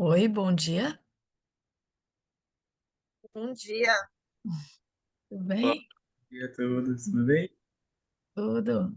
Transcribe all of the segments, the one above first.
Oi, bom dia. Bom dia. Tudo Bom bem? dia a todos, tudo bem? Tudo.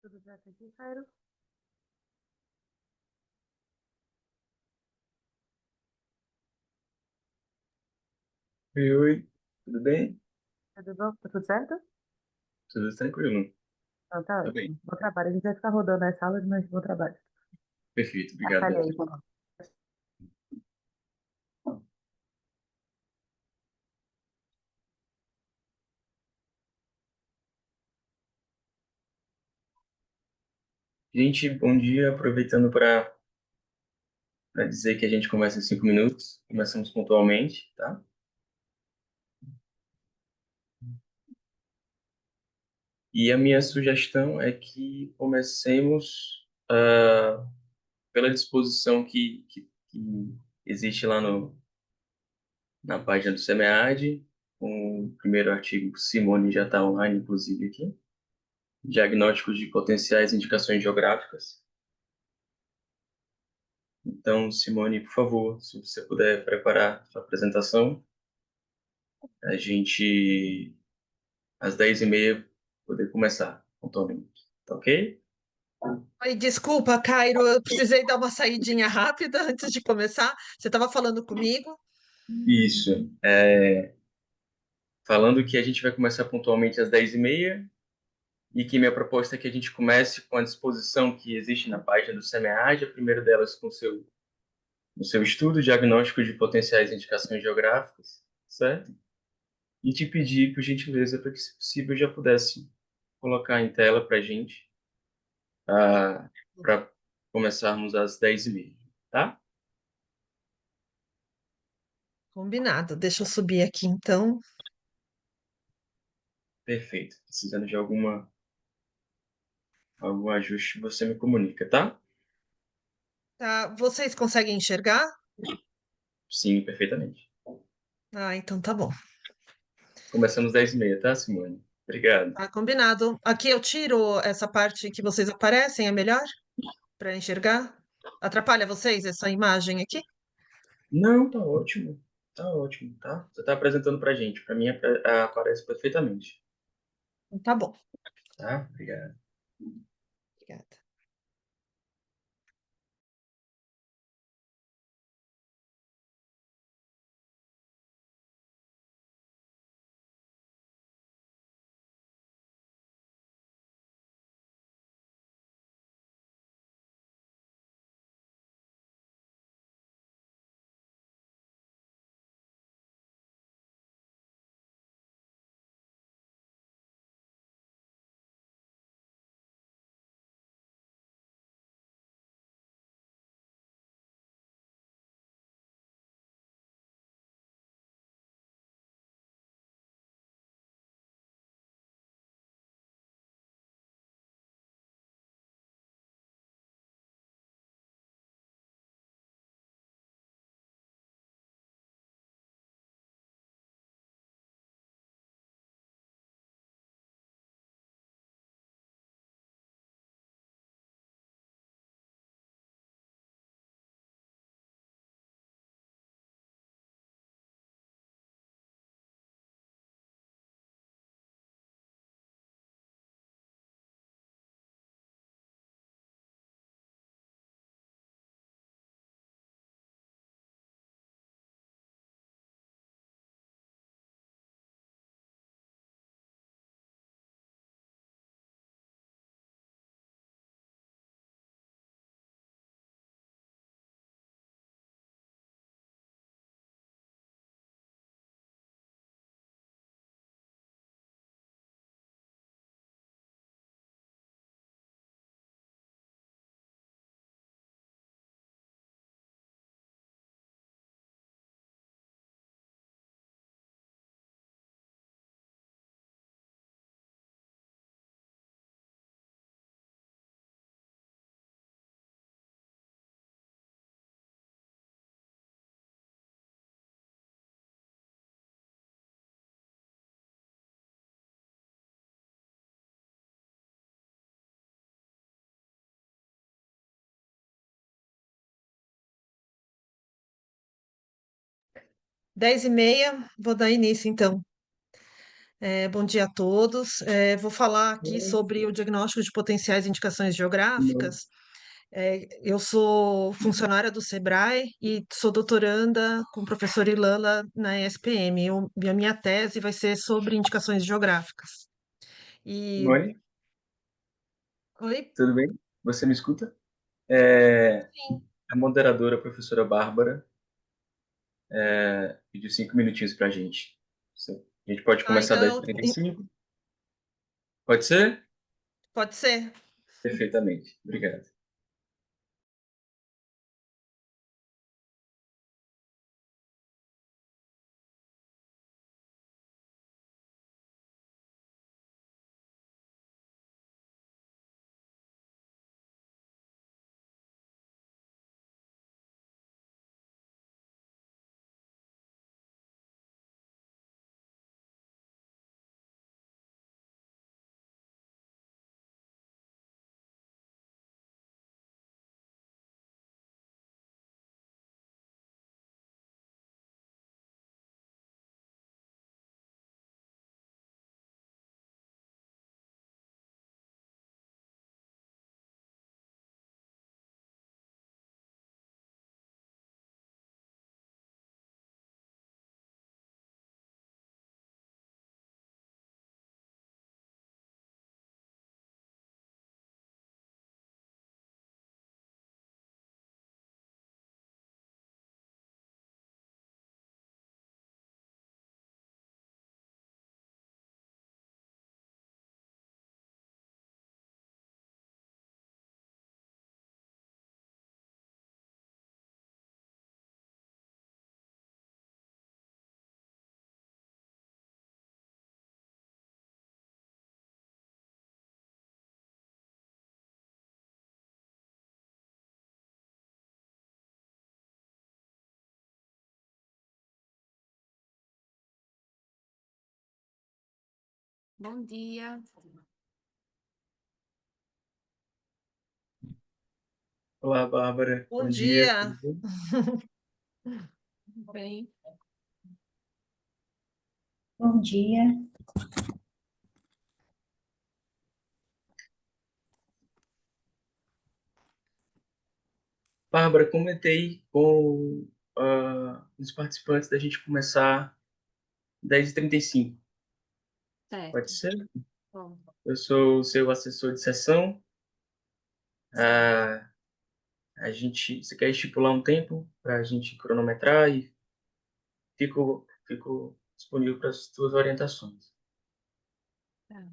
Tudo certo aqui, Cairo? Oi, oi, tudo bem? Tudo bom? Tá tudo certo? Tudo tranquilo. Então tá Tá bem. ótimo. Bom trabalho. A gente vai ficar rodando as salas, mas bom trabalho. Perfeito, obrigado. Atalhei aí, por favor. Gente, bom dia. Aproveitando para dizer que a gente começa em 5 minutos. Começamos pontualmente, tá? E a minha sugestão é que comecemos pela disposição que existe lá na página do SEMEAD. O primeiro artigo, Simone já está online, inclusive, aqui. Diagnósticos de potenciais indicações geográficas. Então, Simone, por favor, se você puder preparar sua apresentação, a gente, às 10h30, poder começar pontualmente. Tá ok? Oi, desculpa, Cairo, eu precisei dar uma saidinha rápida antes de começar. Você estava falando comigo? Isso. Falando que a gente vai começar pontualmente às 10h30 e que minha proposta é que a gente comece com a disposição que existe na página do SEMEAD, a primeira delas com o seu estudo diagnóstico de potenciais indicações geográficas, certo? E te pedir, por gentileza, para que, se possível, já pudesse colocar em tela para a gente, para começarmos às 10h30, tá? Combinado. Deixa eu subir aqui então. Perfeito. Precisando de algum ajuste, você me comunica, tá? Tá, vocês conseguem enxergar? Sim, perfeitamente. Ah, então tá bom. Começamos às 10h30, tá, Simone? Obrigado. Tá combinado. Aqui eu tiro essa parte que vocês aparecem, é melhor para enxergar? Atrapalha vocês essa imagem aqui? Não, tá ótimo. Tá ótimo, tá? Você tá apresentando pra gente. Pra mim, aparece perfeitamente. Tá bom. Tá? Obrigado. Obrigada. 10h30, vou dar início então. Bom dia a todos. Vou falar aqui sobre o diagnóstico de potenciais indicações Não. geográficas. Eu sou funcionária do Sebrae e sou doutoranda com o professor Ilana na ESPM. E a minha tese vai ser sobre indicações geográficas. E Simone? Oi? Tudo bem? Você me escuta? É, Sim. a moderadora, a professora Bárbara, pediu 5 minutinhos para a gente. A gente pode Ah, começar às então 10h35? Pode ser? pode ser. Perfeitamente. Obrigado. Bom dia. Olá, Bárbara. Bom Bom dia. dia. Tudo bem? Tudo bem? Bom dia. Bárbara, comentei com os participantes da gente começar 10h35. Pode Certo. ser? Bom, Eu sou o seu assessor de sessão. Ah, você quer estipular um tempo para a gente cronometrar e fico disponível para as suas orientações. tá.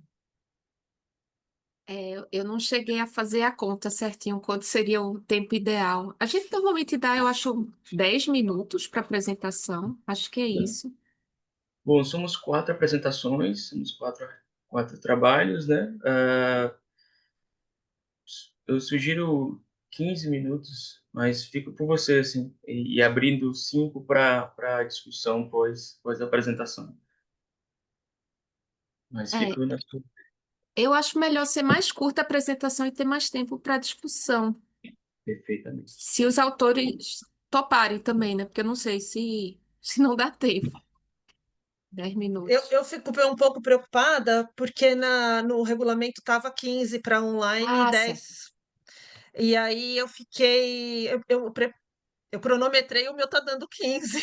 Eu não cheguei a fazer a conta certinho quanto seria o tempo ideal. A gente normalmente dá, eu acho, 10 minutos para apresentação. Acho que é isso. Bom, somos 4 apresentações, somos quatro trabalhos, né? Eu sugiro 15 minutos, mas fico por você, assim, e abrindo 5 para discussão pós a apresentação. Mas É, fico na sua. eu acho melhor ser mais curta a apresentação e ter mais tempo para discussão. Perfeitamente. Se os autores toparem também, né? Porque eu não sei se não dá tempo. 10 minutos. Eu fico um pouco preocupada porque no regulamento estava 15 para online e Ah, certo. 10. E aí eu fiquei. Eu cronometrei, o meu tá dando 15.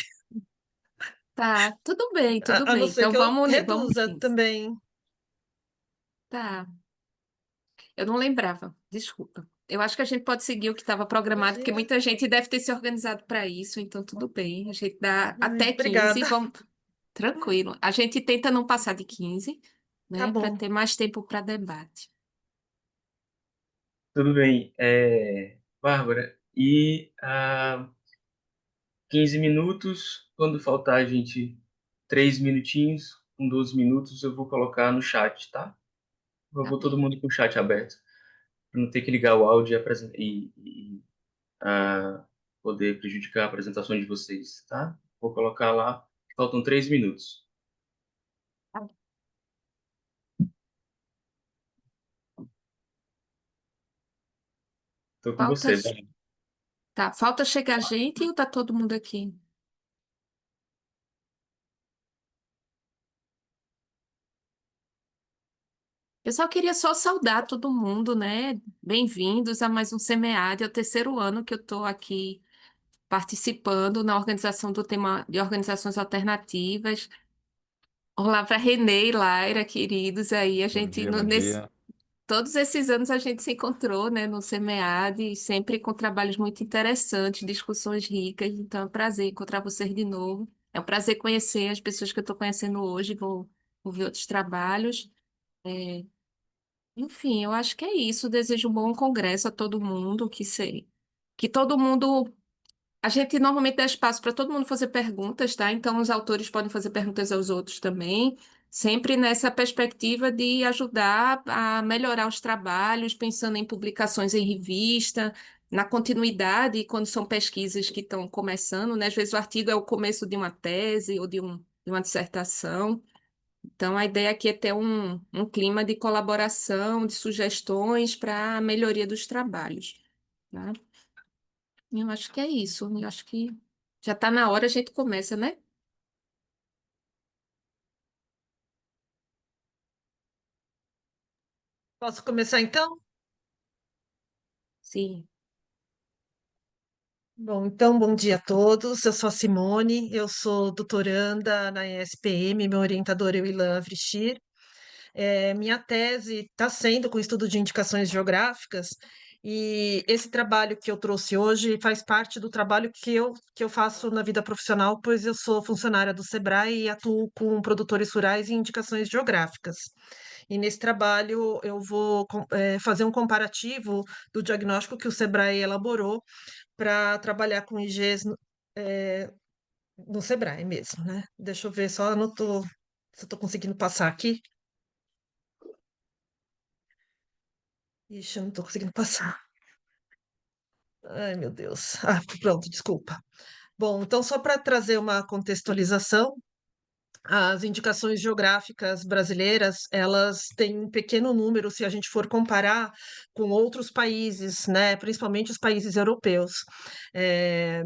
Tá, tudo bem, tudo A não bem. ser Então que eu vamos reduza 15. também. Tá. Eu não lembrava, desculpa. Eu acho que a gente pode seguir o que estava programado, porque Imagina. muita gente deve ter se organizado para isso, então tudo bem. A gente dá Ai, até 15, obrigada. vamos tranquilo. A gente tenta não passar de 15, Tá né, para bom. ter mais tempo para debate. Tudo bem. Bárbara, e 15 minutos, quando faltar a gente 3 minutinhos, com 12 minutos, eu vou colocar no chat, tá? Eu Tá vou todo bem. mundo com o chat aberto, para não ter que ligar o áudio poder prejudicar a apresentação de vocês, tá? Vou colocar lá, faltam 3 minutos. Estou com Falta, você. tá, falta chegar gente ou tá todo mundo aqui? Eu só queria só saudar todo mundo, né? Bem-vindos a mais um SEMEAD, é o terceiro ano que eu estou aqui participando na organização do tema de organizações alternativas. Olá para Renê e Laira, queridos, aí a Bom gente dia, bom dia. todos esses anos a gente se encontrou, né, no SEMEAD, sempre com trabalhos muito interessantes, discussões ricas. Então é um prazer encontrar vocês de novo. É um prazer conhecer as pessoas que eu estou conhecendo hoje, vou ver outros trabalhos. É, enfim, eu acho que é isso. Desejo um bom congresso a todo mundo, que todo mundo. A gente normalmente dá espaço para todo mundo fazer perguntas, tá? Então, os autores podem fazer perguntas aos outros também, sempre nessa perspectiva de ajudar a melhorar os trabalhos, pensando em publicações em revista, na continuidade, quando são pesquisas que estão começando, né? Às vezes o artigo é o começo de uma tese ou de uma dissertação. Então, a ideia aqui é ter um clima de colaboração, de sugestões para a melhoria dos trabalhos, né? Eu acho que é isso. Eu acho que já está na hora, a gente começa, né? Posso começar então? Sim. Bom, então, bom dia a todos. Eu sou a Simone, eu sou doutoranda na ESPM, meu orientador é o Ilan Avrichir. Minha tese está sendo com estudo de indicações geográficas, e esse trabalho que eu trouxe hoje faz parte do trabalho que eu faço na vida profissional, pois eu sou funcionária do SEBRAE e atuo com produtores rurais e indicações geográficas. E nesse trabalho eu vou fazer um comparativo do diagnóstico que o SEBRAE elaborou para trabalhar com IGs no SEBRAE mesmo, né? Deixa eu ver só, não tô, se eu estou conseguindo passar aqui. Ixi, eu não estou conseguindo passar. Ai, meu Deus. Ah, pronto, desculpa. Bom, então, só para trazer uma contextualização, as indicações geográficas brasileiras, elas têm um pequeno número se a gente for comparar com outros países, né, principalmente os países europeus. Eh,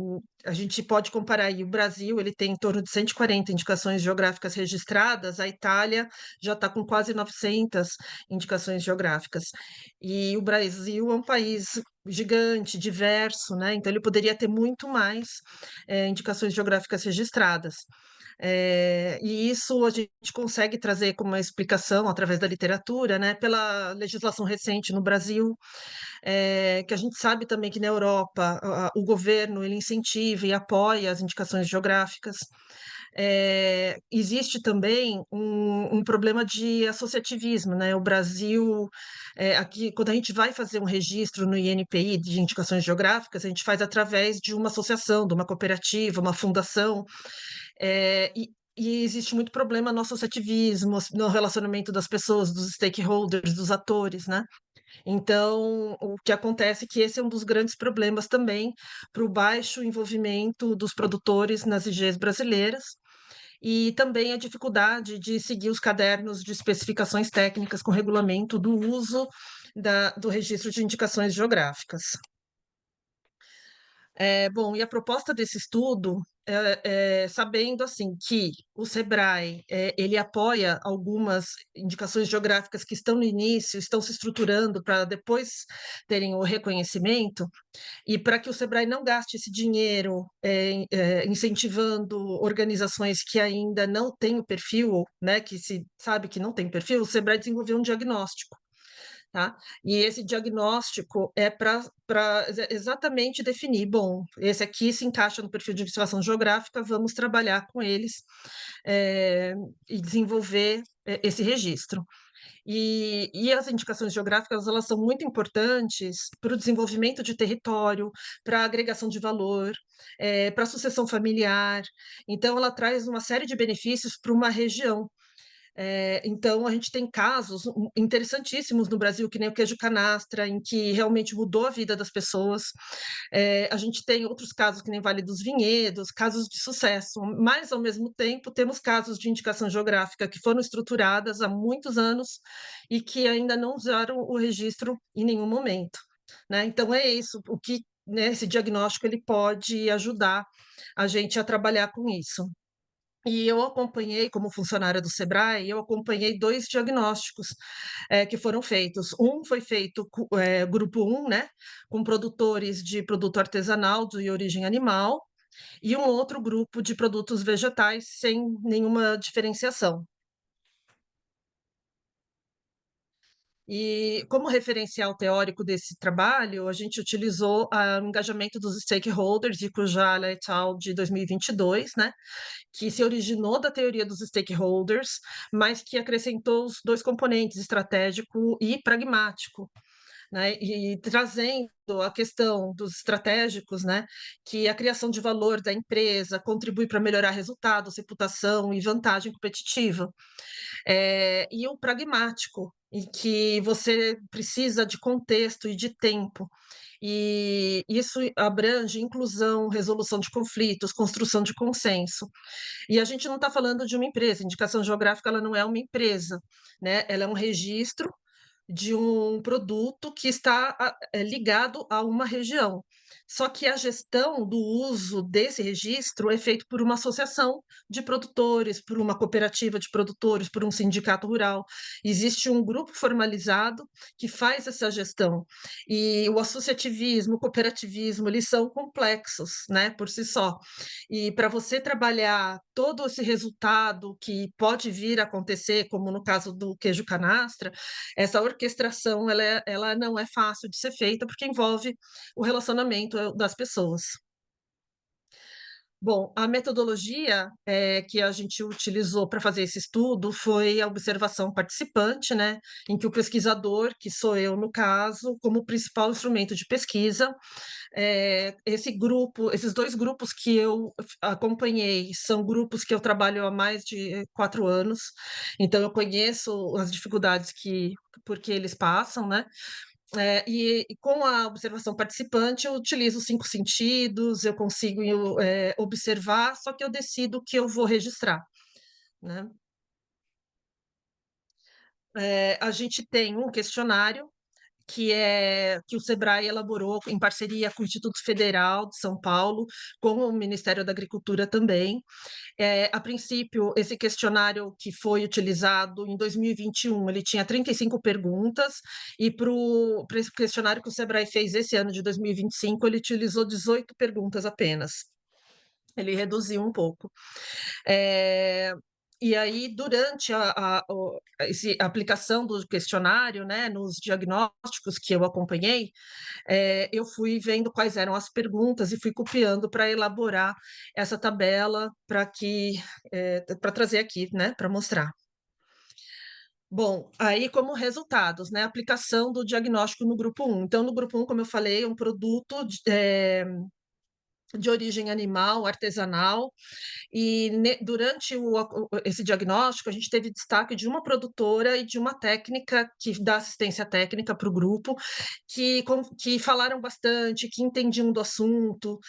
a gente pode comparar aí, o Brasil, ele tem em torno de 140 indicações geográficas registradas, a Itália já está com quase 900 indicações geográficas. E o Brasil é um país gigante, diverso, né, então ele poderia ter muito mais indicações geográficas registradas. E isso a gente consegue trazer como uma explicação através da literatura, né, pela legislação recente no Brasil, que a gente sabe também que na Europa o governo ele incentiva e apoia as indicações geográficas. Existe também um problema de associativismo, né? O Brasil, aqui, quando a gente vai fazer um registro no INPI de indicações geográficas, a gente faz através de uma associação, de uma cooperativa, uma fundação, e existe muito problema no associativismo, no relacionamento das pessoas, dos stakeholders, dos atores, né? Então, o que acontece é que esse é um dos grandes problemas também para o baixo envolvimento dos produtores nas IGs brasileiras, e também a dificuldade de seguir os cadernos de especificações técnicas com regulamento do uso do registro de indicações geográficas. Bom, e a proposta desse estudo, sabendo assim que o SEBRAE ele apoia algumas indicações geográficas que estão no início, estão se estruturando para depois terem o reconhecimento, e para que o SEBRAE não gaste esse dinheiro incentivando organizações que ainda não têm o perfil, né, que se sabe que não tem perfil, o SEBRAE desenvolveu um diagnóstico. Tá? E esse diagnóstico é para exatamente definir, bom, esse aqui se encaixa no perfil de observação geográfica, vamos trabalhar com eles e desenvolver esse registro. E as indicações geográficas, elas são muito importantes para o desenvolvimento de território, para a agregação de valor, para a sucessão familiar. Então, ela traz uma série de benefícios para uma região. Então, a gente tem casos interessantíssimos no Brasil, que nem o queijo canastra, em que realmente mudou a vida das pessoas. A gente tem outros casos, que nem Vale dos Vinhedos, casos de sucesso, mas, ao mesmo tempo, temos casos de indicação geográfica que foram estruturadas há muitos anos e que ainda não usaram o registro em nenhum momento. Né? Então, é isso, o que, né, esse diagnóstico ele pode ajudar a gente a trabalhar com isso. E eu acompanhei, como funcionária do SEBRAE, eu acompanhei dois diagnósticos que foram feitos. Um foi feito, grupo 1, né, com produtores de produto artesanal de origem animal, e um outro grupo de produtos vegetais sem nenhuma diferenciação. E como referencial teórico desse trabalho, a gente utilizou o engajamento dos stakeholders de Kujala et al. De 2022, né, que se originou da teoria dos stakeholders, mas que acrescentou os dois componentes, estratégico e pragmático, né, e trazendo a questão dos estratégicos, né, que a criação de valor da empresa contribui para melhorar resultados, reputação e vantagem competitiva. E o pragmático, em que você precisa de contexto e de tempo. E isso abrange inclusão, resolução de conflitos, construção de consenso. E a gente não está falando de uma empresa, indicação geográfica ela não é uma empresa, né? Ela é um registro de um produto que está ligado a uma região. Só que a gestão do uso desse registro é feito por uma associação de produtores, por uma cooperativa de produtores, por um sindicato rural. Existe um grupo formalizado que faz essa gestão. E o associativismo, o cooperativismo, eles são complexos, né, por si só. E para você trabalhar todo esse resultado que pode vir a acontecer, como no caso do queijo canastra, essa orquestração ela não é fácil de ser feita, porque envolve o relacionamento das pessoas. Bom, a metodologia que a gente utilizou para fazer esse estudo foi a observação participante, né, em que o pesquisador, que sou eu no caso, como principal instrumento de pesquisa, esses dois grupos que eu acompanhei são grupos que eu trabalho há mais de 4 anos, então eu conheço as dificuldades porque eles passam, né? E com a observação participante, eu utilizo os 5 sentidos, eu consigo observar, só que eu decido o que eu vou registrar, né? A gente tem um questionário que o Sebrae elaborou em parceria com o Instituto Federal de São Paulo, com o Ministério da Agricultura também. A princípio, esse questionário que foi utilizado em 2021, ele tinha 35 perguntas, e para esse questionário que o Sebrae fez esse ano de 2025, ele utilizou 18 perguntas apenas. Ele reduziu um pouco. E aí, durante a aplicação do questionário, né, nos diagnósticos que eu acompanhei, eu fui vendo quais eram as perguntas e fui copiando para elaborar essa tabela para trazer aqui, né, para mostrar. Bom, aí como resultados, né, aplicação do diagnóstico no grupo 1. Então, no grupo 1, como eu falei, é um produto de origem animal, artesanal, e durante esse diagnóstico, a gente teve destaque de uma produtora e de uma técnica que dá assistência técnica para o grupo, que falaram bastante, que entendiam do assunto,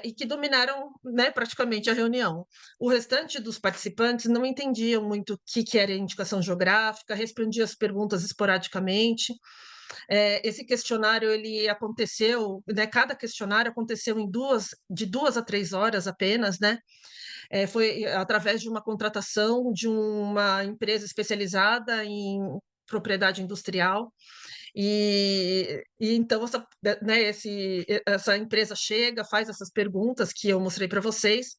e que dominaram, né, praticamente a reunião. O restante dos participantes não entendiam muito o que era indicação geográfica, respondiam as perguntas esporadicamente. Esse questionário ele aconteceu, né, cada questionário aconteceu de 2 a 3 horas apenas, né? Foi através de uma contratação de uma empresa especializada em propriedade industrial. E então essa empresa chega, faz essas perguntas que eu mostrei para vocês.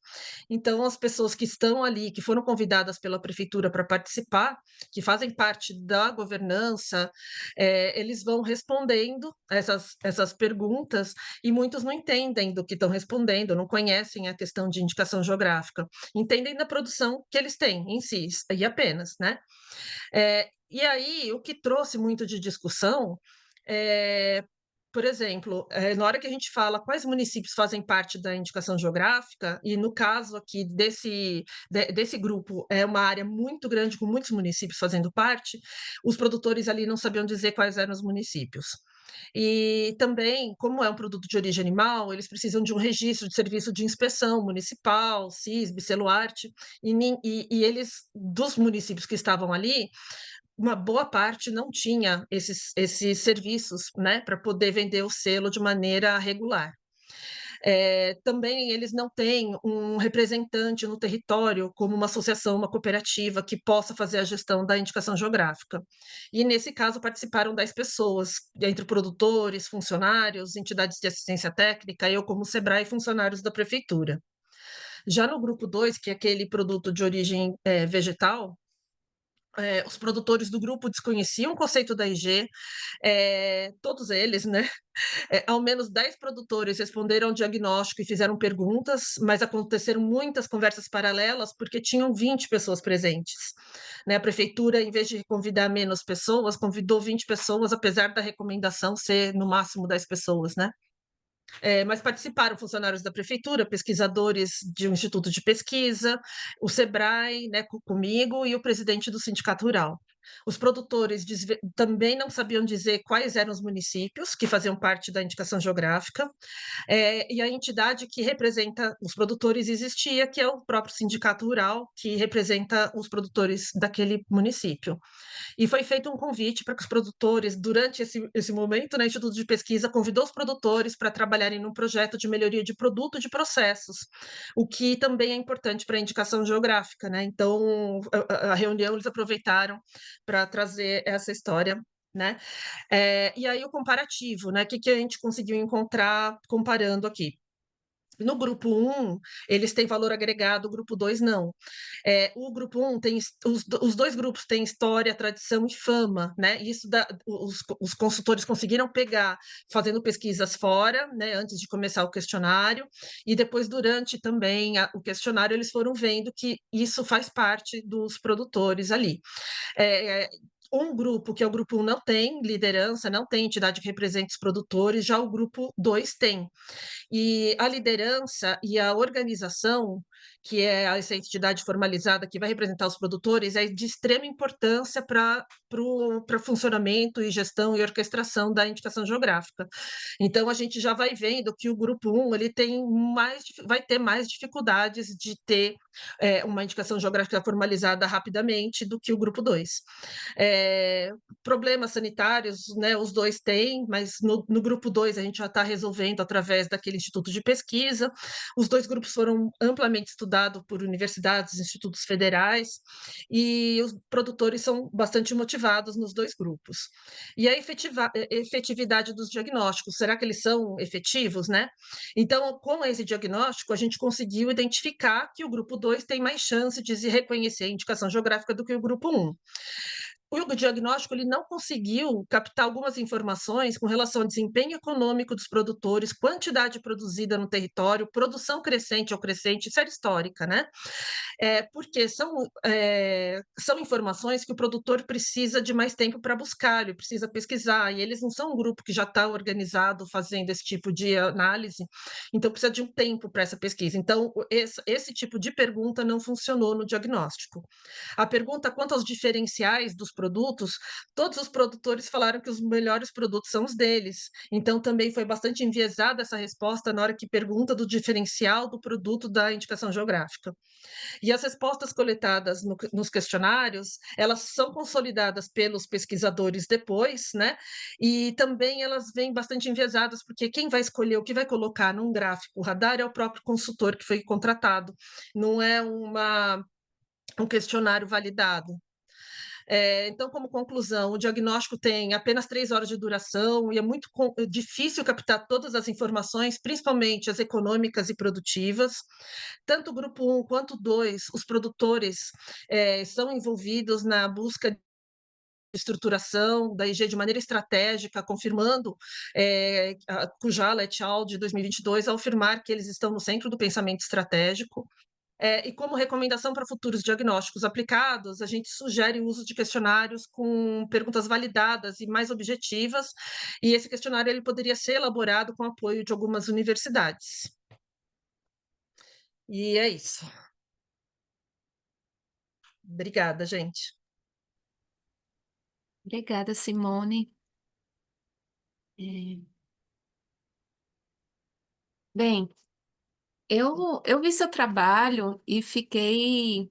Então, as pessoas que estão ali, que foram convidadas pela prefeitura para participar, que fazem parte da governança, eles vão respondendo essas perguntas, e muitos não entendem do que estão respondendo, não conhecem a questão de indicação geográfica, entendem da produção que eles têm em si, e apenas, né? E aí, o que trouxe muito de discussão, por exemplo, na hora que a gente fala quais municípios fazem parte da indicação geográfica, e no caso aqui desse grupo, é uma área muito grande, com muitos municípios fazendo parte, os produtores ali não sabiam dizer quais eram os municípios. E também, como é um produto de origem animal, eles precisam de um registro de serviço de inspeção municipal, CISB, Seluarte, e eles, dos municípios que estavam ali, uma boa parte não tinha esses serviços, né, para poder vender o selo de maneira regular. Também eles não têm um representante no território, como uma associação, uma cooperativa, que possa fazer a gestão da indicação geográfica. E, nesse caso, participaram 10 pessoas, entre produtores, funcionários, entidades de assistência técnica, eu como Sebrae e funcionários da prefeitura. Já no grupo 2, que é aquele produto de origem vegetal, Os produtores do grupo desconheciam o conceito da IG, todos eles, né? Ao menos 10 produtores responderam ao diagnóstico e fizeram perguntas, mas aconteceram muitas conversas paralelas porque tinham 20 pessoas presentes, né? A prefeitura, em vez de convidar menos pessoas, convidou 20 pessoas, apesar da recomendação ser no máximo 10 pessoas, né? Mas participaram funcionários da prefeitura, pesquisadores de um instituto de pesquisa, o SEBRAE, né, comigo, e o presidente do Sindicato Rural. Os produtores também não sabiam dizer quais eram os municípios que faziam parte da indicação geográfica, e a entidade que representa os produtores existia, que é o próprio Sindicato Rural, que representa os produtores daquele município. E foi feito um convite para que os produtores, durante esse momento, né, o Instituto de Pesquisa convidou os produtores para trabalharem num projeto de melhoria de produto e de processos, o que também é importante para a indicação geográfica, né? Então, a reunião eles aproveitaram para trazer essa história, né? E aí o comparativo, né? O que a gente conseguiu encontrar comparando aqui? No grupo 1, eles têm valor agregado, o grupo 2 não. O grupo 1 tem os dois grupos têm história, tradição e fama, né? Isso os consultores conseguiram pegar fazendo pesquisas fora, né, antes de começar o questionário, e depois, durante também o questionário, eles foram vendo que isso faz parte dos produtores ali. Um grupo, que é o grupo 1, não tem liderança, não tem entidade que represente os produtores, já o grupo 2 tem. E a liderança e a organização, que é essa entidade formalizada que vai representar os produtores, é de extrema importância para o funcionamento e gestão e orquestração da indicação geográfica. Então, a gente já vai vendo que o grupo 1 ele vai ter mais dificuldades de ter uma indicação geográfica formalizada rapidamente do que o grupo 2. Problemas sanitários, né, os dois têm, mas no grupo 2 a gente já está resolvendo através daquele instituto de pesquisa. Os dois grupos foram amplamente estudados por universidades, institutos federais, e os produtores são bastante motivados nos dois grupos. E a efetividade dos diagnósticos, será que eles são efetivos, né? Então, com esse diagnóstico, a gente conseguiu identificar que o grupo 2 tem mais chance de se reconhecer a indicação geográfica do que o grupo 1. O diagnóstico ele não conseguiu captar algumas informações com relação ao desempenho econômico dos produtores, quantidade produzida no território, produção crescente ou crescente, isso era histórica, né? Porque são informações que o produtor precisa de mais tempo para buscar, ele precisa pesquisar, e eles não são um grupo que já está organizado fazendo esse tipo de análise, então precisa de um tempo para essa pesquisa. Então, esse tipo de pergunta não funcionou no diagnóstico. A pergunta quanto aos diferenciais dos produtos, todos os produtores falaram que os melhores produtos são os deles. Então, também foi bastante enviesada essa resposta na hora que pergunta do diferencial do produto da indicação geográfica. E as respostas coletadas nos questionários, elas são consolidadas pelos pesquisadores depois, né? E também elas vêm bastante enviesadas, porque quem vai escolher o que vai colocar num gráfico radar é o próprio consultor que foi contratado, não é um questionário validado. Então, como conclusão, o diagnóstico tem apenas 3 horas de duração e é muito difícil captar todas as informações, principalmente as econômicas e produtivas. Tanto o grupo 1 quanto o 2, os produtores são envolvidos na busca de estruturação da IG de maneira estratégica, confirmando a Cujala et al. De 2022, ao afirmar que eles estão no centro do pensamento estratégico. E como recomendação para futuros diagnósticos aplicados, a gente sugere o uso de questionários com perguntas validadas e mais objetivas, e esse questionário ele poderia ser elaborado com apoio de algumas universidades. E é isso. Obrigada, gente. Obrigada, Simone. Bem, eu vi seu trabalho e fiquei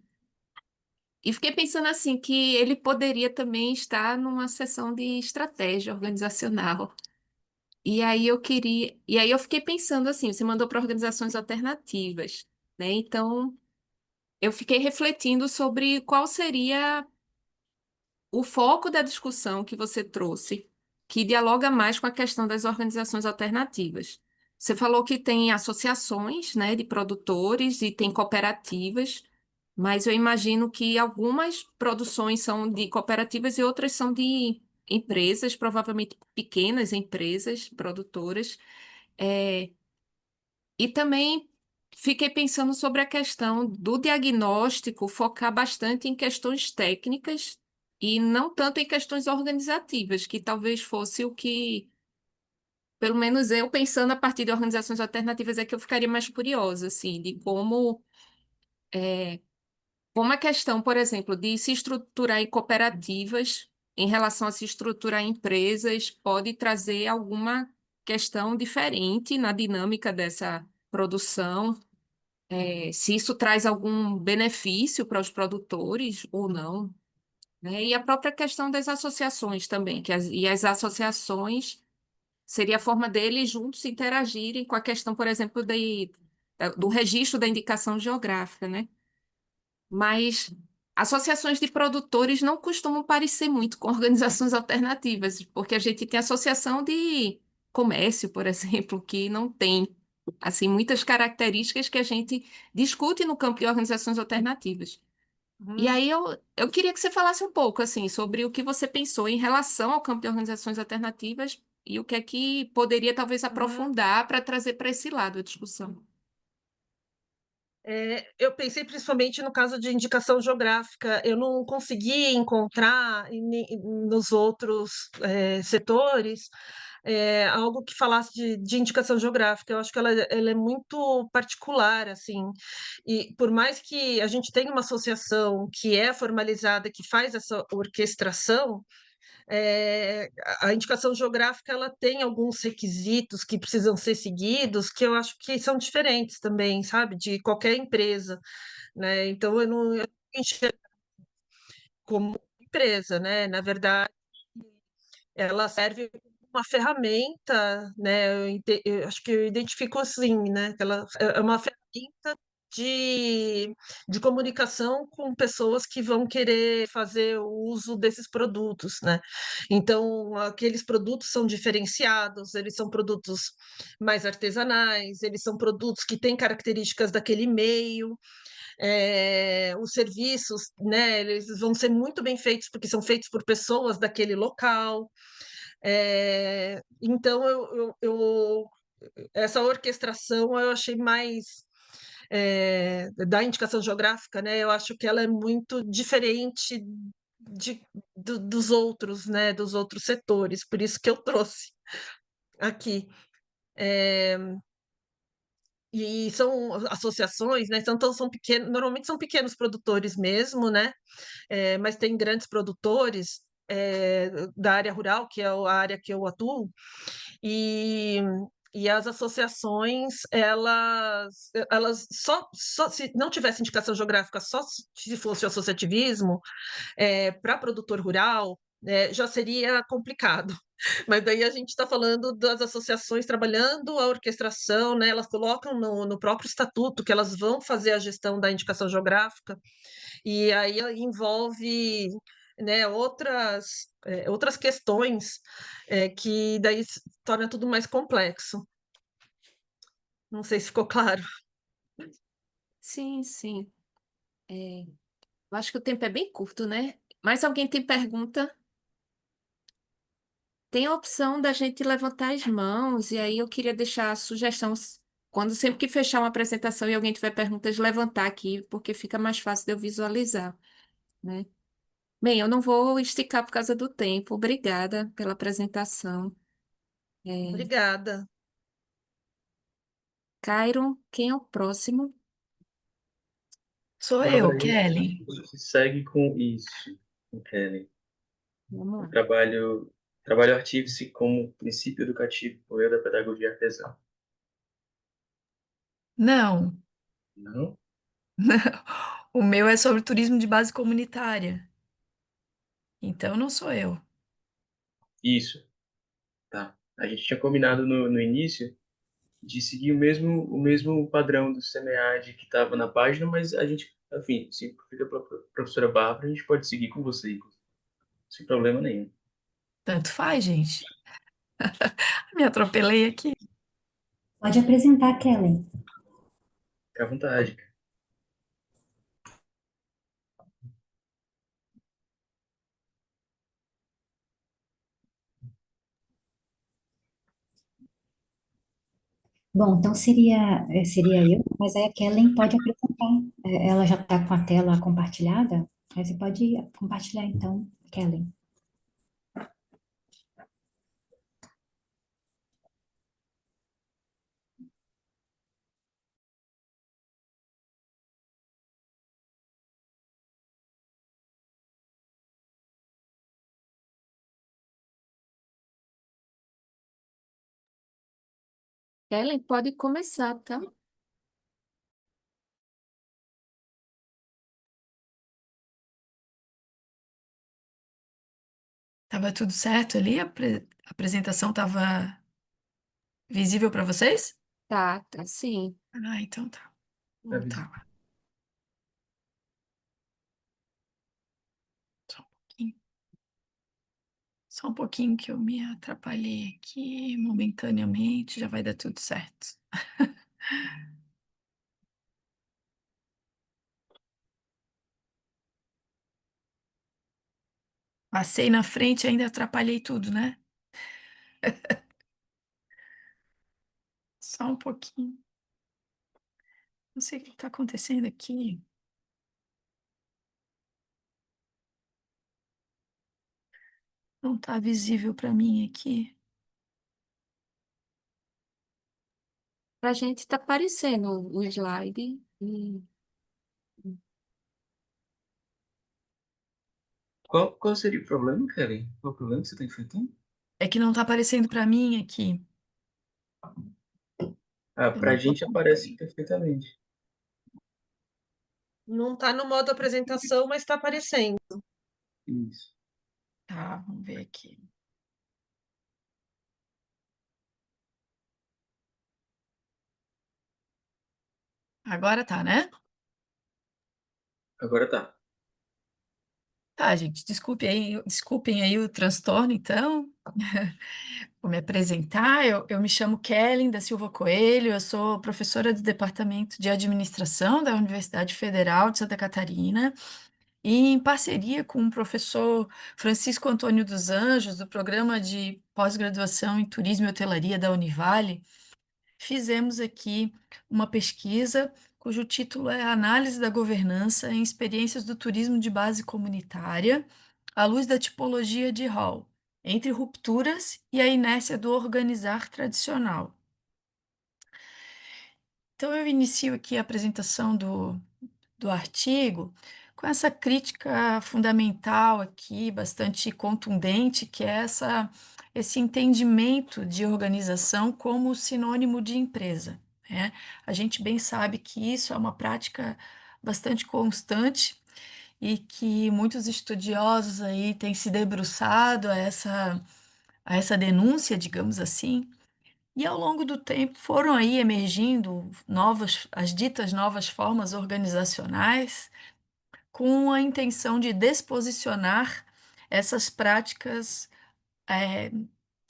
pensando assim que ele poderia também estar numa sessão de estratégia organizacional. E aí eu fiquei pensando assim, você mandou para organizações alternativas, né? Então, eu fiquei refletindo sobre qual seria o foco da discussão que você trouxe, que dialoga mais com a questão das organizações alternativas. Você falou que tem associações, né, de produtores e tem cooperativas. Mas eu imagino que algumas produções são de cooperativas e outras são de empresas, provavelmente pequenas empresas produtoras. É, e também fiquei pensando sobre a questão do diagnóstico, focar bastante em questões técnicas e não tanto em questões organizativas, que talvez fosse o que, pelo menos eu pensando a partir de organizações alternativas, é que eu ficaria mais curiosa, assim, de como a questão, por exemplo, de se estruturar em cooperativas em relação a se estruturar em empresas pode trazer alguma questão diferente na dinâmica dessa produção, se isso traz algum benefício para os produtores ou não, né? E a própria questão das associações também, e as associações seria a forma deles juntos interagirem com a questão, por exemplo, do registro da indicação geográfica, né? Mas associações de produtores não costumam parecer muito com organizações alternativas, porque a gente tem associação de comércio, por exemplo, que não tem assim muitas características que a gente discute no campo de organizações alternativas. E Uhum, aí eu queria que você falasse um pouco assim sobre o que você pensou em relação ao campo de organizações alternativas e o que é que poderia talvez uhum. aprofundar para trazer para esse lado a discussão. Eu pensei principalmente no caso de indicação geográfica. Eu não consegui encontrar nos outros setores algo que falasse de indicação geográfica. Eu acho que ela é muito particular, assim. E por mais que a gente tenha uma associação que é formalizada, que faz essa orquestração, a indicação geográfica ela tem alguns requisitos que precisam ser seguidos que eu acho que são diferentes também, sabe, de qualquer empresa, né? Então eu não enxergo como empresa, né? Na verdade, ela serve como uma ferramenta, né? Eu acho que eu identifico assim, né? Que ela é uma ferramenta de comunicação com pessoas que vão querer fazer o uso desses produtos, né? Então, aqueles produtos são diferenciados, eles são produtos mais artesanais, eles são produtos que têm características daquele meio, os serviços, né? Eles vão ser muito bem feitos porque são feitos por pessoas daquele local. Então, essa orquestração eu achei mais da indicação geográfica, né? Eu acho que ela é muito diferente dos outros, né? Dos outros setores, por isso que eu trouxe aqui. E são associações, né? Então são pequenos, normalmente são pequenos produtores mesmo, né? Mas tem grandes produtores da área rural, que é a área que eu atuo, e, e as associações, elas só se não tivesse indicação geográfica, só se fosse o associativismo, para produtor rural, já seria complicado. Mas daí a gente está falando das associações trabalhando a orquestração, né? Elas colocam no próprio estatuto que elas vão fazer a gestão da indicação geográfica, e aí envolve, né, outras questões que daí torna tudo mais complexo. Não sei se ficou claro. Sim, sim. Eu acho que o tempo é bem curto, né? Mas alguém tem pergunta? Tem a opção da gente levantar as mãos, e aí eu queria deixar a sugestão, quando sempre que fechar uma apresentação e alguém tiver perguntas, levantar aqui, porque fica mais fácil de eu visualizar, né? Bem, eu não vou esticar por causa do tempo. Obrigada pela apresentação. É, Obrigada. Cairo, quem é o próximo? Sou Bárbara, eu, a Kelly. gente segue com isso, com Kelly. Vamos O lá. trabalho artífice como princípio educativo por meio da pedagogia artesã. Não, Não? o meu é sobre turismo de base comunitária. Então não sou eu. Isso, tá. A gente tinha combinado no início de seguir o mesmo padrão do SEMEAD que estava na página, mas a gente, enfim, se fica para a professora Bárbara, a gente pode seguir com você, sem problema nenhum. Tanto faz, gente. Me atropelei aqui. Pode apresentar, Kelly. Fique à vontade. Bom, então seria eu, mas aí a Kellen pode apresentar. Ela já está com a tela compartilhada? Aí você pode compartilhar então, Kellen. Ellen, pode começar, tá? Tava tudo certo ali? A apresentação tava visível para vocês? Tá, tá, sim. Ah, então tá. Vou Tá voltar visível. lá. Só um pouquinho. Só um pouquinho que eu me atrapalhei aqui momentaneamente, já vai dar tudo certo. Passei na frente e ainda atrapalhei tudo, né? Só um pouquinho. Não sei o que está acontecendo aqui. Não está visível para mim aqui. Pra gente tá aparecendo o slide. Qual seria o problema, Kelly? Qual o problema que você está enfrentando? É que não está aparecendo para mim aqui. Ah, Eu para a não tô gente aparece acompanhando. perfeitamente. Não está no modo apresentação, mas está aparecendo. Isso. Tá, vamos ver aqui. Agora tá, né? Agora tá. Tá, gente, desculpem aí o transtorno, então. Vou me apresentar. Eu me chamo Kellen da Silva Coelho, eu sou professora do Departamento de Administração da Universidade Federal de Santa Catarina, e em parceria com o professor Francisco Antônio dos Anjos, do Programa de Pós-Graduação em Turismo e Hotelaria da Univale, fizemos aqui uma pesquisa cujo título é Análise da Governança em Experiências do Turismo de Base Comunitária, à luz da tipologia de Hall, entre rupturas e a inércia do organizar tradicional. Então, eu inicio aqui a apresentação do artigo com essa crítica fundamental aqui, bastante contundente, que é esse entendimento de organização como sinônimo de empresa, né? A gente bem sabe que isso é uma prática bastante constante e que muitos estudiosos aí têm se debruçado a essa denúncia, digamos assim, e ao longo do tempo foram aí emergindo as ditas novas formas organizacionais com a intenção de desposicionar essas práticas eh,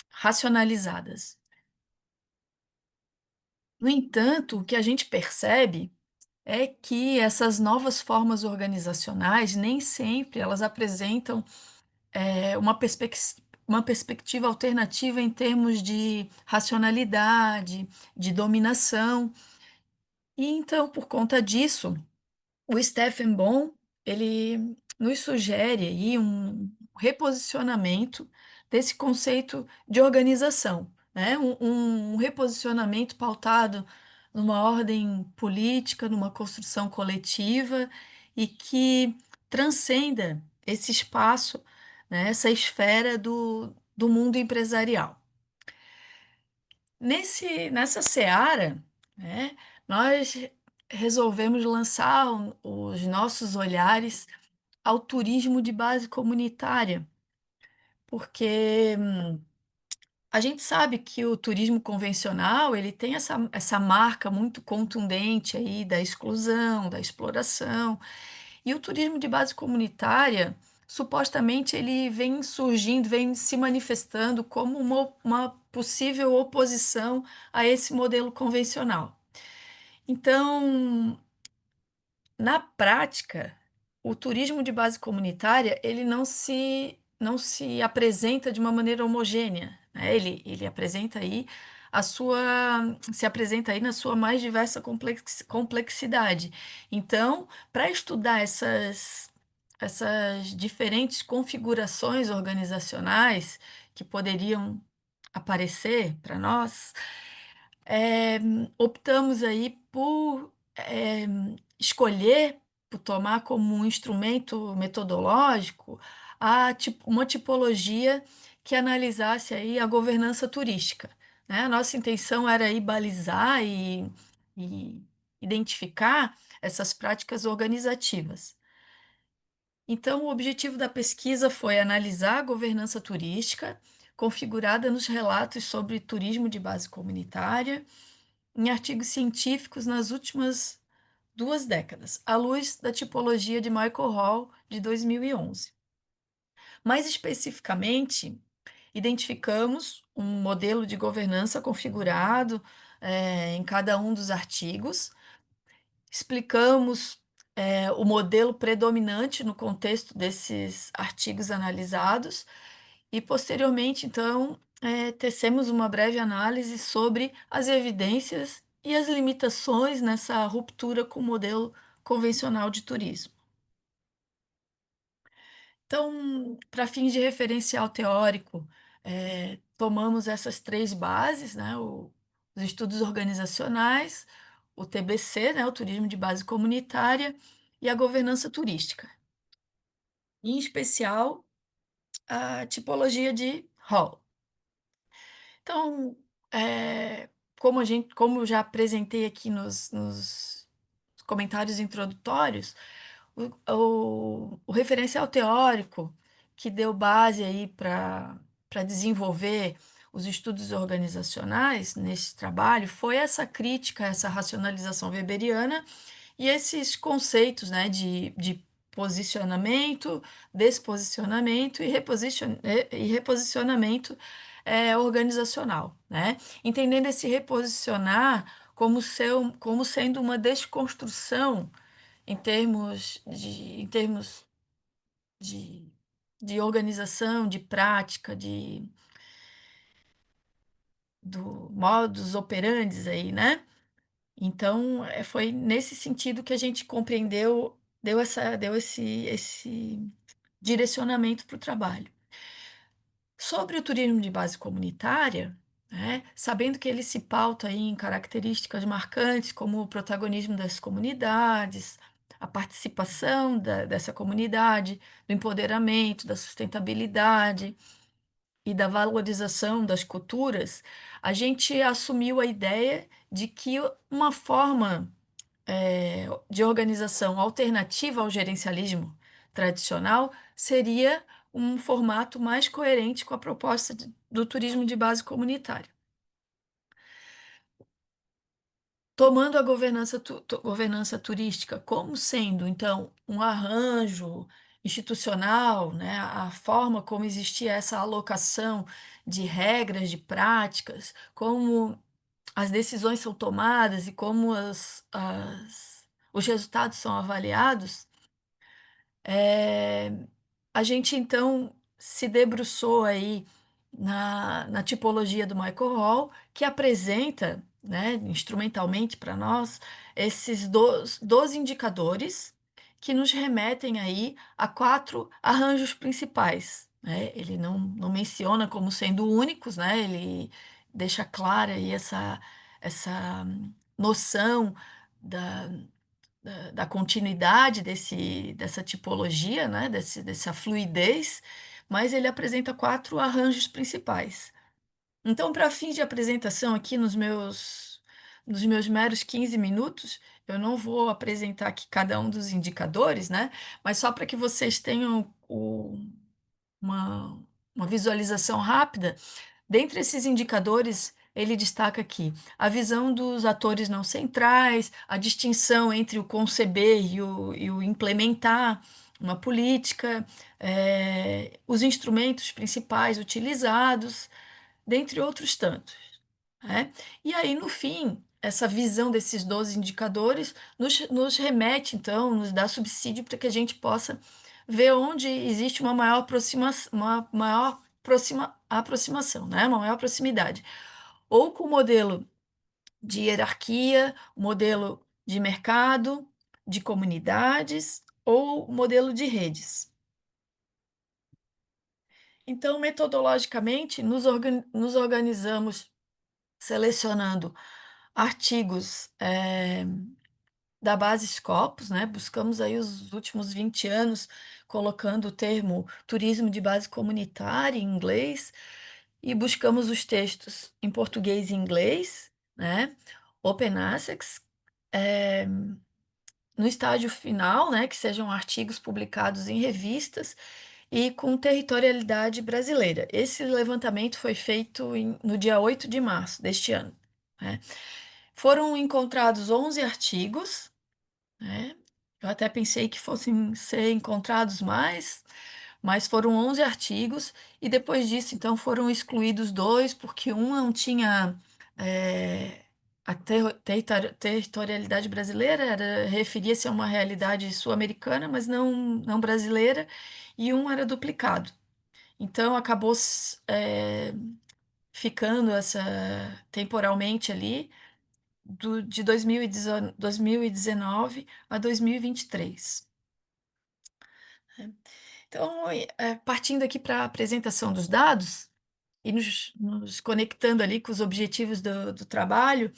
racionalizadas. No entanto, o que a gente percebe é que essas novas formas organizacionais nem sempre elas apresentam uma perspectiva alternativa em termos de racionalidade, de dominação. E então, por conta disso, o Stephen Bon, ele nos sugere aí um reposicionamento desse conceito de organização, né? Um reposicionamento pautado numa ordem política, numa construção coletiva e que transcenda esse espaço, né? Essa esfera do mundo empresarial. Nessa seara, né, nós resolvemos lançar os nossos olhares ao turismo de base comunitária, porque a gente sabe que o turismo convencional ele tem essa marca muito contundente aí da exclusão, da exploração, e o turismo de base comunitária, supostamente, ele vem surgindo, vem se manifestando como uma possível oposição a esse modelo convencional. Então, na prática, o turismo de base comunitária, ele não se apresenta de uma maneira homogênea, né? Ele apresenta aí se apresenta aí na sua mais diversa complexidade. Então, para estudar essas diferentes configurações organizacionais que poderiam aparecer para nós, eh, optamos aí por escolher, por tomar como um instrumento metodológico uma tipologia que analisasse aí a governança turística, né? A nossa intenção era aí balizar e identificar essas práticas organizativas. Então, o objetivo da pesquisa foi analisar a governança turística configurada nos relatos sobre turismo de base comunitária em artigos científicos nas últimas 2 décadas, à luz da tipologia de Michael Hall de 2011. Mais especificamente, identificamos um modelo de governança configurado em cada um dos artigos, explicamos o modelo predominante no contexto desses artigos analisados e, posteriormente, então, tecemos uma breve análise sobre as evidências e as limitações nessa ruptura com o modelo convencional de turismo. Então, para fins de referencial teórico, tomamos essas 3 bases, né, os estudos organizacionais, o TBC, né, o turismo de base comunitária, e a governança turística. Em especial, a tipologia de Hall. Então, como eu já apresentei aqui nos comentários introdutórios, o referencial teórico que deu base aí para desenvolver os estudos organizacionais nesse trabalho foi essa crítica, essa racionalização weberiana e esses conceitos, né, de posicionamento, desposicionamento e reposicionamento organizacional, né? Entendendo esse reposicionar como sendo uma desconstrução em termos de organização, de prática, do modus operandi aí, né? Então, foi nesse sentido que a gente compreendeu, deu esse direcionamento para o trabalho. Sobre o turismo de base comunitária, né, sabendo que ele se pauta aí em características marcantes como o protagonismo das comunidades, a participação dessa comunidade, do empoderamento, da sustentabilidade e da valorização das culturas, a gente assumiu a ideia de que uma forma de organização alternativa ao gerencialismo tradicional seria um formato mais coerente com a proposta do turismo de base comunitária. Tomando a governança turística como sendo, então, um arranjo institucional, né, a forma como existia essa alocação de regras, de práticas, como as decisões são tomadas e como os resultados são avaliados, a gente então se debruçou aí na tipologia do Michael Hall, que apresenta, né, instrumentalmente para nós, esses 12 indicadores que nos remetem aí a 4 arranjos principais, né? Ele não menciona como sendo únicos, né? Ele deixa clara aí essa noção da da continuidade dessa tipologia, né, dessa fluidez, mas ele apresenta 4 arranjos principais. Então, para fins de apresentação aqui nos meus meros 15 minutos, eu não vou apresentar aqui cada um dos indicadores, né, mas só para que vocês tenham uma, uma visualização rápida. Dentre esses indicadores, ele destaca aqui a visão dos atores não centrais, a distinção entre o conceber e o implementar uma política, os instrumentos principais utilizados, dentre outros tantos, né? E aí, no fim, essa visão desses 12 indicadores nos remete, então, nos dá subsídio para que a gente possa ver onde existe uma maior aproximação, né? Uma maior proximidade. ou com o modelo de hierarquia, o modelo de mercado, de comunidades ou o modelo de redes. Então, metodologicamente, nos organizamos selecionando artigos da base Scopus, né? Buscamos aí os últimos 20 anos colocando o termo turismo de base comunitária em inglês e buscamos os textos em português e inglês, né? Open Access, eh, no estágio final, né? Que sejam artigos publicados em revistas e com territorialidade brasileira. Esse levantamento foi feito no dia 8 de março deste ano, né? Foram encontrados 11 artigos, né? Eu até pensei que fossem ser encontrados mais, mas foram 11 artigos, e depois disso, então, foram excluídos dois, porque um não tinha a territorialidade brasileira, referia-se a uma realidade sul-americana, mas não brasileira, e um era duplicado. Então, acabou ficando essa temporalmente ali de 2019 a 2023. Então, partindo aqui para a apresentação dos dados e nos conectando ali com os objetivos do trabalho,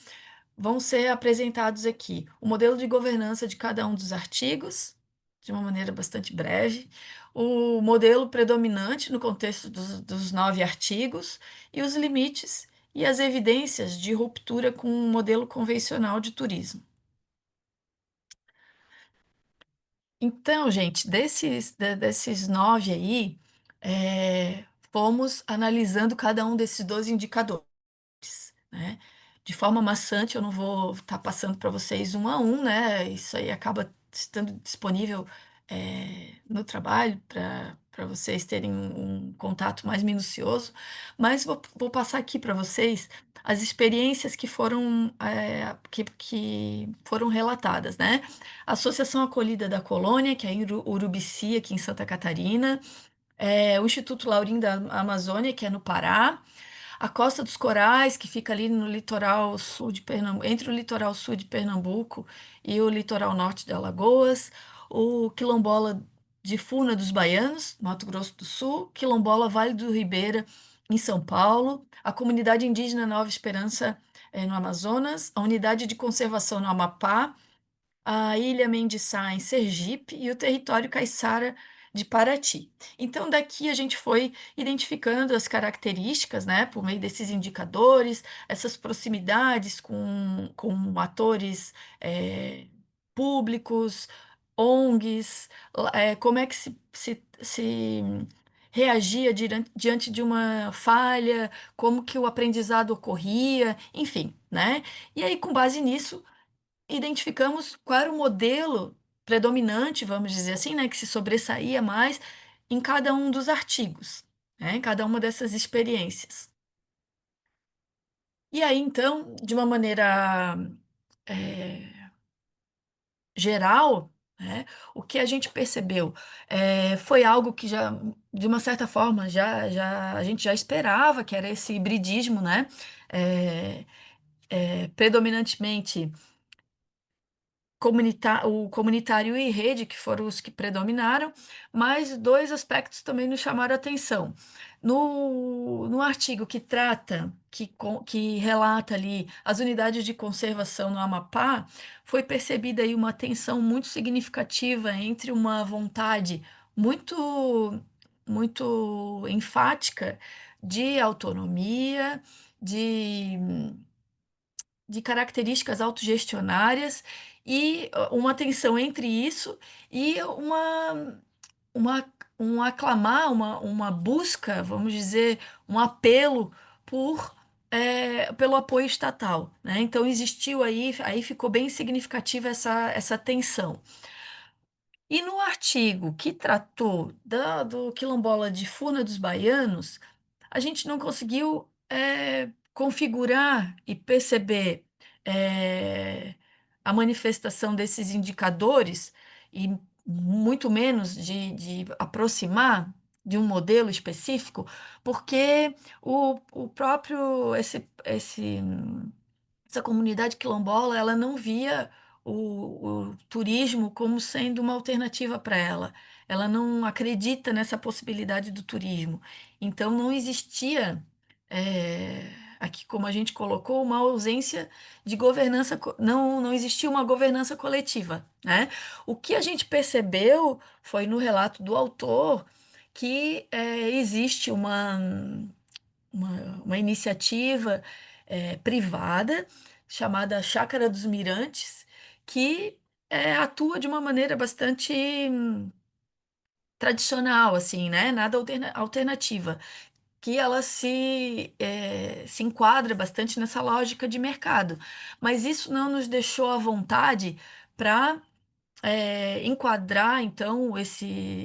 vão ser apresentados aqui o modelo de governança de cada um dos artigos, de uma maneira bastante breve, o modelo predominante no contexto dos 9 artigos e os limites e as evidências de ruptura com o modelo convencional de turismo. Então, gente, desses 9 aí, fomos analisando cada um desses 12 indicadores, né? De forma maçante, eu não vou estar passando para vocês um a um, né? Isso aí acaba estando disponível no trabalho para vocês terem um contato mais minucioso, mas vou passar aqui para vocês as experiências que foram relatadas, né? Associação Acolhida da Colônia, que é em Urubici, aqui em Santa Catarina, o Instituto Laurim da Amazônia, que é no Pará, a Costa dos Corais, que fica ali no litoral sul de Pernambuco, entre o litoral sul de Pernambuco e o litoral norte de Alagoas, o Quilombola de Furna dos Baianos, Mato Grosso do Sul, Quilombola Vale do Ribeira, em São Paulo, a comunidade indígena Nova Esperança, no Amazonas, a unidade de conservação no Amapá, a Ilha Mendiçá em Sergipe e o território caiçara de Paraty. Então, daqui a gente foi identificando as características, né, por meio desses indicadores, essas proximidades com atores públicos, ONGs, como é que se reagia diante de uma falha, como que o aprendizado ocorria, enfim, né? E aí, com base nisso, identificamos qual era o modelo predominante, vamos dizer assim, né, que se sobressaía mais em cada um dos artigos, né, em cada uma dessas experiências. E aí, então, de uma maneira geral, né, o que a gente percebeu foi algo que já, de uma certa forma, a gente já esperava, que era esse hibridismo, né, predominantemente o comunitário e rede, que foram os que predominaram, mas dois aspectos também nos chamaram a atenção. No artigo que trata, que relata ali as unidades de conservação no Amapá, foi percebida aí uma tensão muito significativa entre uma vontade muito, muito enfática de autonomia, de de características autogestionárias e uma tensão entre isso e uma, um aclamar, uma busca, vamos dizer, um apelo pelo apoio estatal, né? Então existiu aí ficou bem significativa essa tensão. E no artigo que tratou do quilombola de Furna dos Baianos, a gente não conseguiu configurar e perceber a manifestação desses indicadores, e muito menos de aproximar de um modelo específico, porque o próprio, essa comunidade quilombola, ela não via o turismo como sendo uma alternativa para ela. Ela não acredita nessa possibilidade do turismo. Então, não existia, aqui como a gente colocou, uma ausência de governança, não existia uma governança coletiva, né? O que a gente percebeu foi no relato do autor que existe uma iniciativa privada chamada Chácara dos Mirantes, que atua de uma maneira bastante tradicional, assim, né? Nada alternativa, que ela se enquadra bastante nessa lógica de mercado. Mas isso não nos deixou à vontade para enquadrar então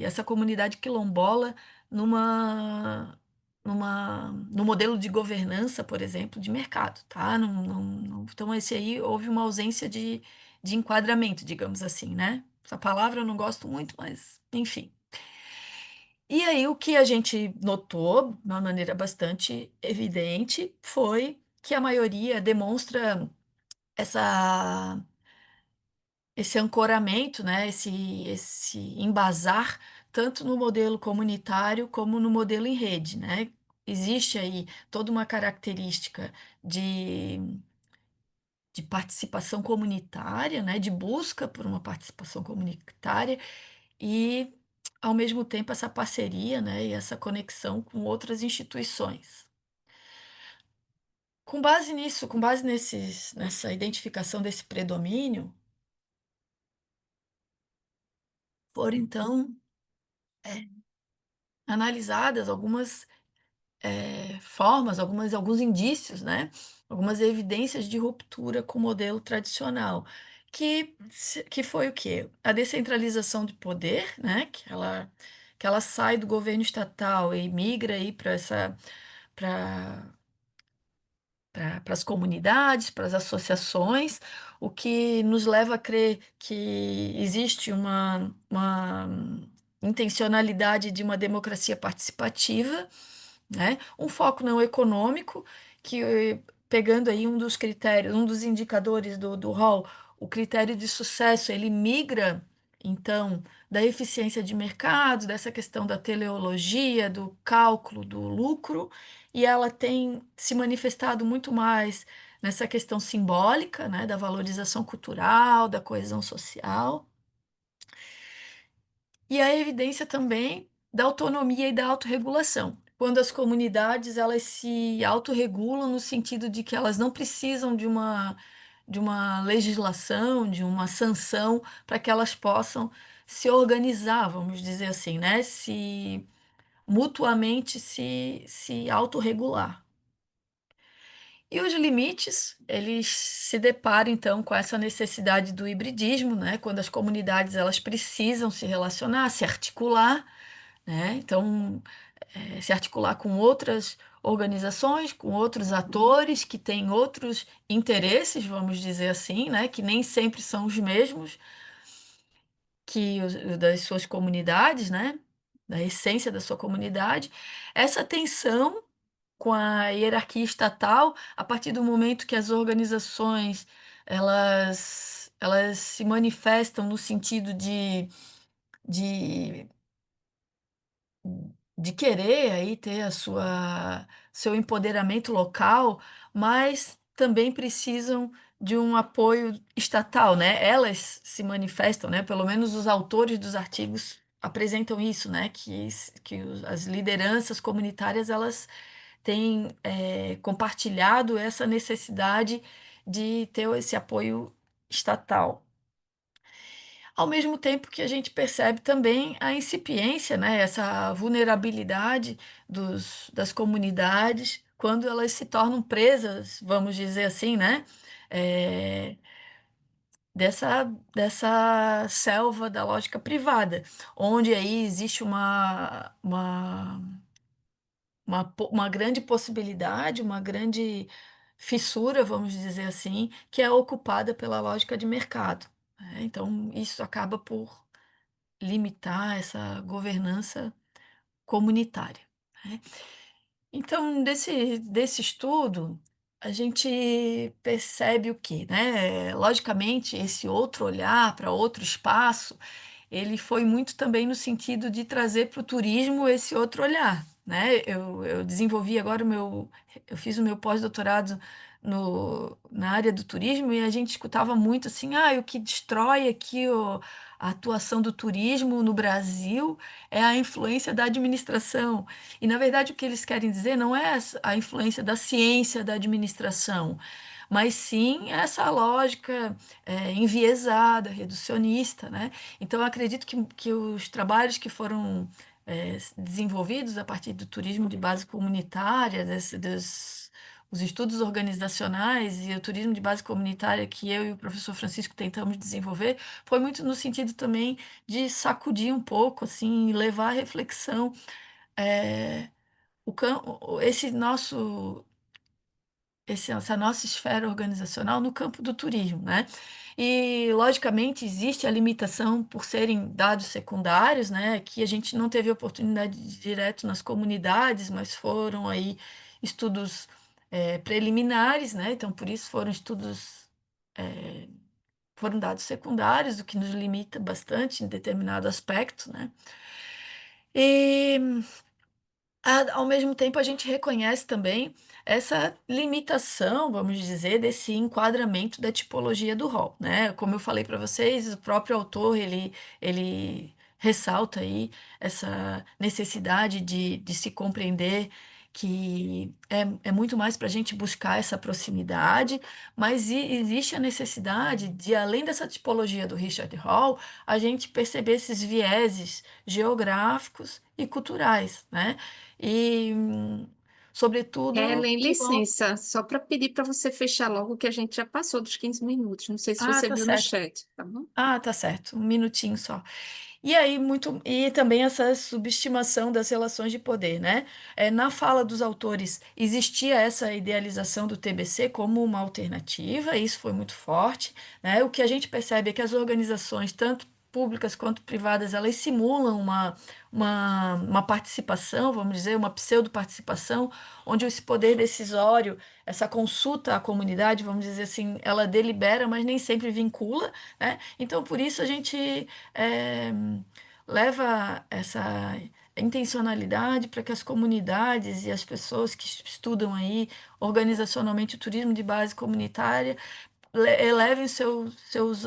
essa comunidade quilombola no modelo de governança, por exemplo, de mercado, tá? Então, esse aí houve uma ausência de enquadramento, digamos assim, né? Essa palavra eu não gosto muito, mas enfim. E aí, o que a gente notou, de uma maneira bastante evidente, foi que a maioria demonstra essa esse ancoramento, né, esse embasar tanto no modelo comunitário como no modelo em rede, né? Existe aí toda uma característica de, de participação comunitária, né, de busca por uma participação comunitária e, ao mesmo tempo, essa parceria, né, e essa conexão com outras instituições. Com base nisso, com base nessa identificação desse predomínio, foram então é, analisadas algumas formas, alguns indícios, né? Algumas evidências de ruptura com o modelo tradicional, que foi o quê? A descentralização de poder, né? Que ela sai do governo estatal e migra aí para para as comunidades, para as associações, o que nos leva a crer que existe uma intencionalidade de uma democracia participativa, né? Um foco não econômico, que pegando aí um dos critérios, um dos indicadores do rol, o critério de sucesso, ele migra, então, da eficiência de mercado, dessa questão da teleologia, do cálculo do lucro, e ela tem se manifestado muito mais nessa questão simbólica, né, da valorização cultural, da coesão social. E a evidência também da autonomia e da autorregulação. Quando as comunidades elas se autorregulam no sentido de que elas não precisam de uma legislação, de uma sanção para que elas possam se organizar, vamos dizer assim, né? Se mutuamente se autorregular. E os limites, eles se deparam então com essa necessidade do hibridismo, né? Quando as comunidades elas precisam se relacionar, se articular, né? Então, se articular com outras organizações, com outros atores que têm outros interesses, vamos dizer assim, né? Que nem sempre são os mesmos que os das suas comunidades, né? Da essência da sua comunidade. Essa tensão com a hierarquia estatal, a partir do momento que as organizações elas se manifestam no sentido de de querer aí ter a sua seu empoderamento local, mas também precisam de um apoio estatal, né? Elas se manifestam, né? Pelo menos os autores dos artigos apresentam isso, né? Que as lideranças comunitárias elas têm compartilhado essa necessidade de ter esse apoio estatal. Ao mesmo tempo que a gente percebe também a incipiência, né, essa vulnerabilidade das comunidades quando elas se tornam presas, vamos dizer assim, né, eh, dessa selva da lógica privada, onde aí existe uma grande possibilidade, uma grande fissura, vamos dizer assim, que é ocupada pela lógica de mercado, né. Então isso acaba por limitar essa governança comunitária, né. Então, desse estudo, a gente percebe o quê, né? Logicamente, esse outro olhar para outro espaço, ele foi muito também no sentido de trazer para o turismo esse outro olhar, né? Eu desenvolvi agora eu fiz o meu pós-doutorado na área do turismo e a gente escutava muito assim, o que destrói aqui a atuação do turismo no Brasil é a influência da administração. E, na verdade, o que eles querem dizer não é a influência da ciência da administração, mas sim essa lógica enviesada, reducionista, né? Então, eu acredito que os trabalhos que foram desenvolvidos a partir do turismo de base comunitária, os estudos organizacionais e o turismo de base comunitária que eu e o professor Francisco tentamos desenvolver, foi muito no sentido também de sacudir um pouco, assim, e levar à reflexão eh, esse nosso essa nossa esfera organizacional no campo do turismo, né. E, logicamente, existe a limitação por serem dados secundários, né, que a gente não teve oportunidade de ir direto nas comunidades, mas foram aí estudos, preliminares, né, então por isso foram estudos, eh, foram dados secundários, o que nos limita bastante em determinado aspecto, né. E ao mesmo tempo, a gente reconhece também essa limitação, vamos dizer, desse enquadramento da tipologia do rol, né. Como eu falei para vocês, o próprio autor, ele ressalta aí essa necessidade de se compreender que é muito mais para a gente buscar essa proximidade, mas existe a necessidade de, além dessa tipologia do Richard Hall, a gente perceber esses vieses geográficos e culturais, né. E, sobretudo, Ellen, que vão licença, só para pedir para você fechar logo que a gente já passou dos 15 minutos. Não sei se você tá viu no certo. chat, tá bom? Tá certo, um minutinho só. E aí e também essa subestimação das relações de poder, né. Na fala dos autores, existia essa idealização do TBC como uma alternativa, isso foi muito forte, né. O que a gente percebe é que as organizações, tanto públicas quanto privadas, elas simulam uma participação, vamos dizer, uma pseudo-participação, onde esse poder decisório, essa consulta à comunidade, vamos dizer assim, ela delibera, mas nem sempre vincula, né. Então, por isso a gente eh, leva essa intencionalidade para que as comunidades e as pessoas que estudam aí organizacionalmente o turismo de base comunitária elevem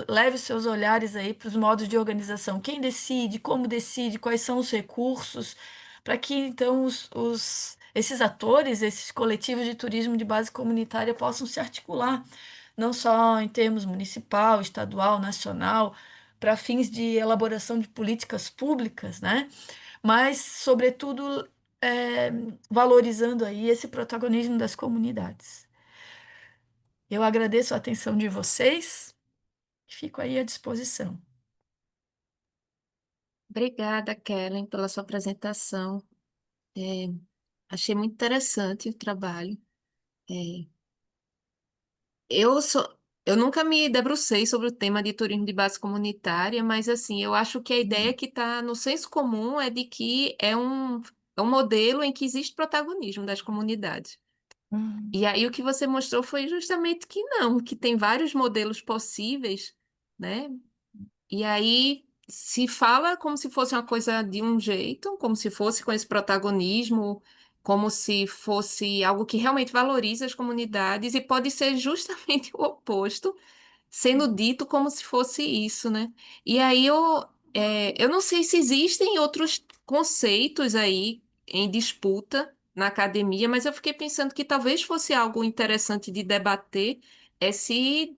leve seus olhares aí para os modos de organização. Quem decide, como decide, quais são os recursos, para que então esses atores, esses coletivos de turismo de base comunitária possam se articular, não só em termos municipal, estadual, nacional, para fins de elaboração de políticas públicas, né, mas sobretudo, eh, valorizando aí esse protagonismo das comunidades. Eu agradeço a atenção de vocês e fico aí à disposição. Obrigada, Kellen, pela sua apresentação. É, achei muito interessante o trabalho. É, eu sou, eu nunca me debrucei sobre o tema de turismo de base comunitária, mas assim, eu acho que a ideia Uhum. que está no senso comum é de que é um modelo em que existe protagonismo das comunidades. Uhum. E aí o que você mostrou foi justamente que não, que tem vários modelos possíveis, né? E aí se fala como se fosse uma coisa de um jeito, como se fosse com esse protagonismo, como se fosse algo que realmente valoriza as comunidades, e pode ser justamente o oposto, sendo dito como se fosse isso, né? E aí eu não sei se existem outros conceitos aí em disputa na academia, mas eu fiquei pensando que talvez fosse algo interessante de debater, é se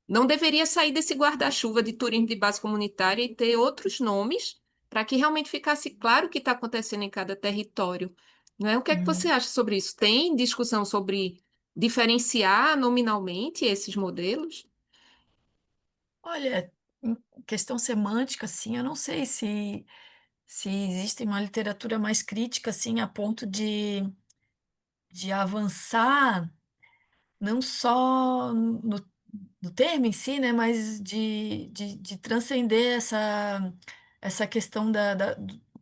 não deveria sair desse guarda-chuva de turismo de base comunitária e ter outros nomes para que realmente ficasse claro o que está acontecendo em cada território. Não é? O que é que você Uhum. acha sobre isso? Tem discussão sobre diferenciar nominalmente esses modelos? Olha, em questão semântica, assim, eu não sei se existe uma literatura mais crítica, assim, a ponto de avançar não só no termo em si, né, mas de transcender essa questão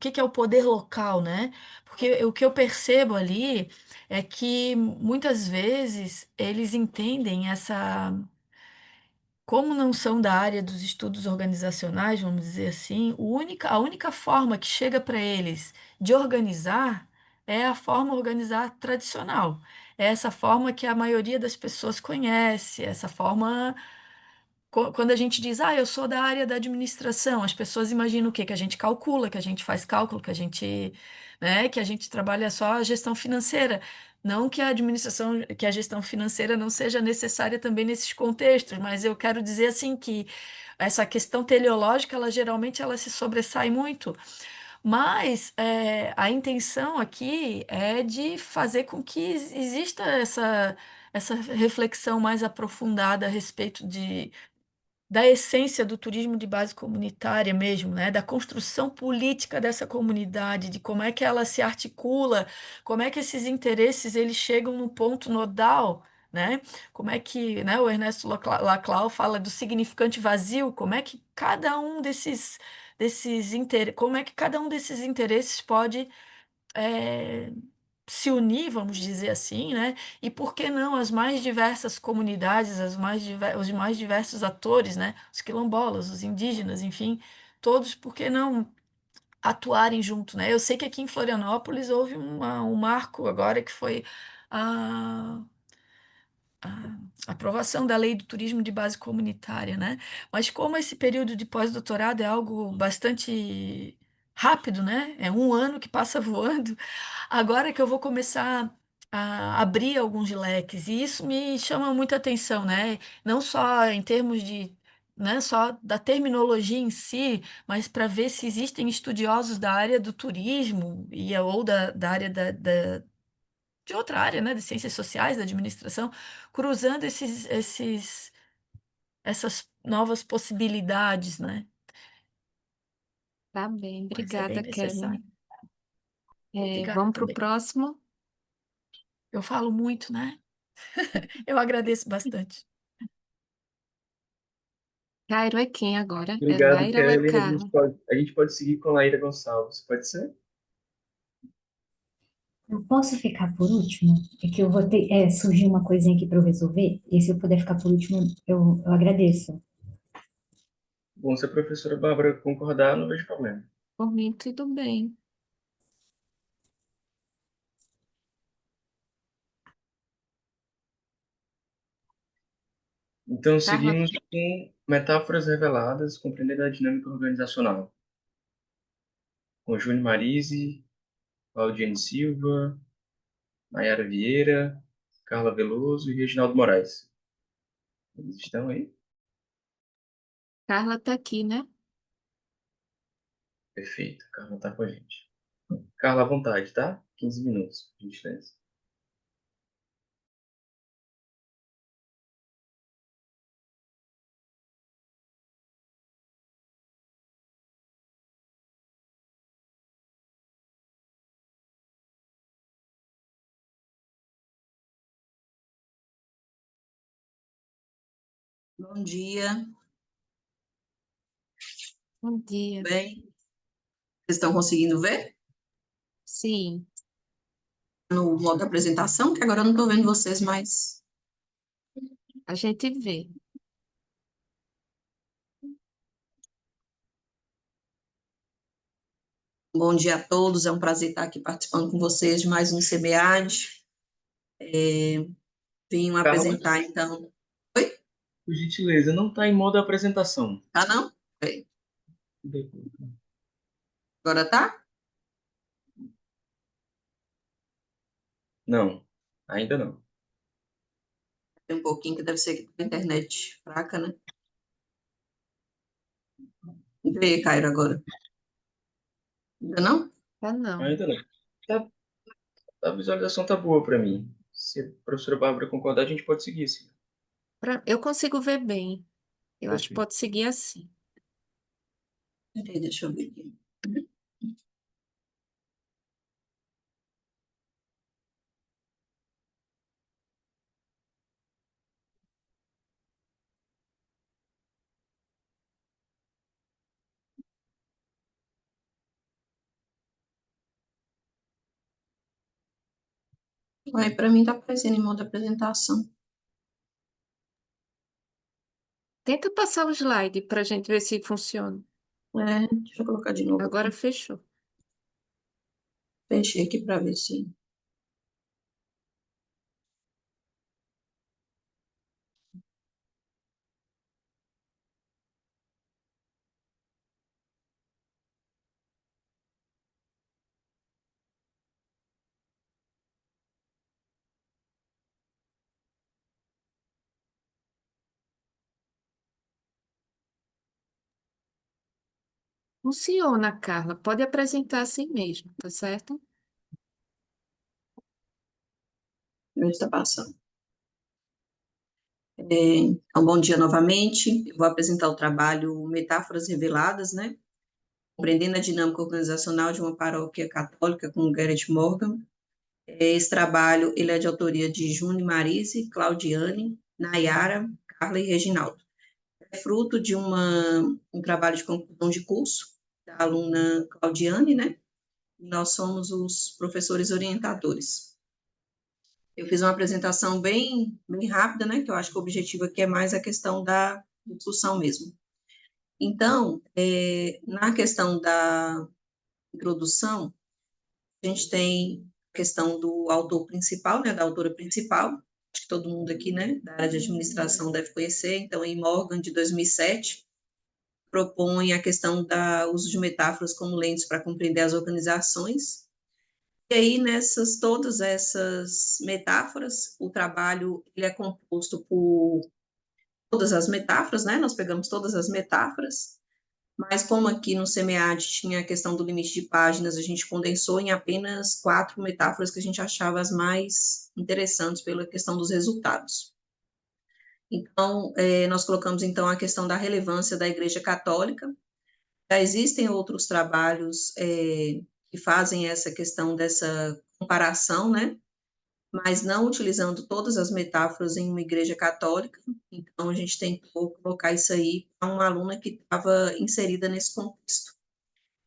que é o poder local, né? Porque o que eu percebo ali é que muitas vezes eles entendem essa. Como não são da área dos estudos organizacionais, vamos dizer assim, a única forma que chega para eles de organizar é a forma organizar tradicional. É essa forma que a maioria das pessoas conhece, essa forma quando a gente diz, eu sou da área da administração, as pessoas imaginam o quê? Que a gente calcula, que a gente faz cálculo, que a gente, né, que a gente trabalha só a gestão financeira. Não que a administração, que a gestão financeira não seja necessária também nesses contextos, mas eu quero dizer assim que essa questão teleológica, ela geralmente ela se sobressai muito. Mas a intenção aqui é de fazer com que exista essa reflexão mais aprofundada a respeito da essência do turismo de base comunitária mesmo, né? Da construção política dessa comunidade, de como é que ela se articula, como é que esses interesses eles chegam no ponto nodal, né? Como é que, né, o Ernesto Laclau fala do significante vazio, como é que cada um como é que cada um desses interesses pode eh, se unir, vamos dizer assim, né? E por que não as mais diversas comunidades, os mais diversos atores, né? Os quilombolas, os indígenas, enfim, todos, por que não atuarem junto, né? Eu sei que aqui em Florianópolis houve um marco agora que foi a a aprovação da lei do turismo de base comunitária, né? Mas como esse período de pós-doutorado é algo bastante rápido, né? É um ano que passa voando. Agora que eu vou começar a abrir alguns leques, e isso me chama muita atenção, né? Não só em termos de, né, só da terminologia em si, mas para ver se existem estudiosos da área do turismo ou da área de outra área, né, de ciências sociais, da administração, cruzando essas novas possibilidades, né? Tá bem, Mas é bem obrigada, necessário. Kelly. Obrigada Vamos para o também. próximo. Eu falo muito, né? Eu agradeço bastante. Cairo é quem agora? É Obrigado, Laira ou é Kelly. Carla? A gente pode seguir com a Laíra Gonçalves, pode ser? Eu posso ficar por último? É que eu vou ter, surgiu uma coisinha aqui para eu resolver, e se eu puder ficar por último, eu agradeço. Bom, se a professora Bárbara concordar, não vejo problema. Por mim, tudo bem. Então, Carla, seguimos com metáforas reveladas, compreendendo a dinâmica organizacional, com Júnior Marise, Claudiane Silva, Nayara Vieira, Carla Veloso e Reginaldo Moraes. Eles estão aí? Carla tá aqui, né? Perfeito, Carla está com a gente. Carla, à vontade, tá? 15 minutos, por gentileza. Bom dia, Bom dia. bem? Vocês estão conseguindo ver Sim, no modo apresentação? Que agora eu não estou vendo vocês mais. a gente vê. Bom dia a todos, é um prazer estar aqui participando com vocês de mais um CBAD. Vim Carla, apresentar, então. Oi? por gentileza, não está em modo apresentação. Tá não? Agora tá? Não, ainda não. Tem um pouquinho que deve ser aqui da internet fraca, né? Vê, Cairo, agora. Ainda não? Tá não. Ainda não. Tá, a visualização tá boa para mim. Se a professora Bárbara concordar, a gente pode seguir, sim. Eu consigo ver bem. Eu acho que Perfeito. pode seguir assim. Peraí, deixa eu ver aqui. Aí, para mim, está aparecendo em modo apresentação. Tenta passar o slide para a gente ver se funciona. Deixa eu colocar de novo Agora aqui. fechou. Fechei aqui para ver se... Funciona, Carla. Pode apresentar assim mesmo, tá certo? Ver se está passando. Então, bom dia novamente. Eu vou apresentar o trabalho Metáforas Reveladas, né? Compreendendo a dinâmica organizacional de uma paróquia católica com Garrett Morgan. Esse trabalho ele é de autoria de Juni Marise, Claudiane, Nayara, Carla e Reginaldo. É fruto de um trabalho de conclusão de curso da aluna Claudiane, né? E nós somos os professores orientadores. Eu fiz uma apresentação bem rápida, né? Que eu acho que o objetivo aqui é mais a questão da discussão mesmo. Então, na questão da introdução, a gente tem a questão do autor principal, né, da autora principal, acho que todo mundo aqui, né, da área de administração deve conhecer, então, em Morgan, de 2007, propõe a questão do uso de metáforas como lentes para compreender as organizações, e aí, todas essas metáforas, o trabalho, ele é composto por todas as metáforas, né, nós pegamos todas as metáforas, mas como aqui no SEMEAD tinha a questão do limite de páginas, a gente condensou em apenas 4 metáforas que a gente achava as mais interessantes pela questão dos resultados. Então, nós colocamos, então, a questão da relevância da Igreja Católica. Já existem outros trabalhos que fazem essa questão dessa comparação, né? Mas não utilizando todas as metáforas em uma igreja católica. Então, a gente tentou colocar isso aí para uma aluna que estava inserida nesse contexto.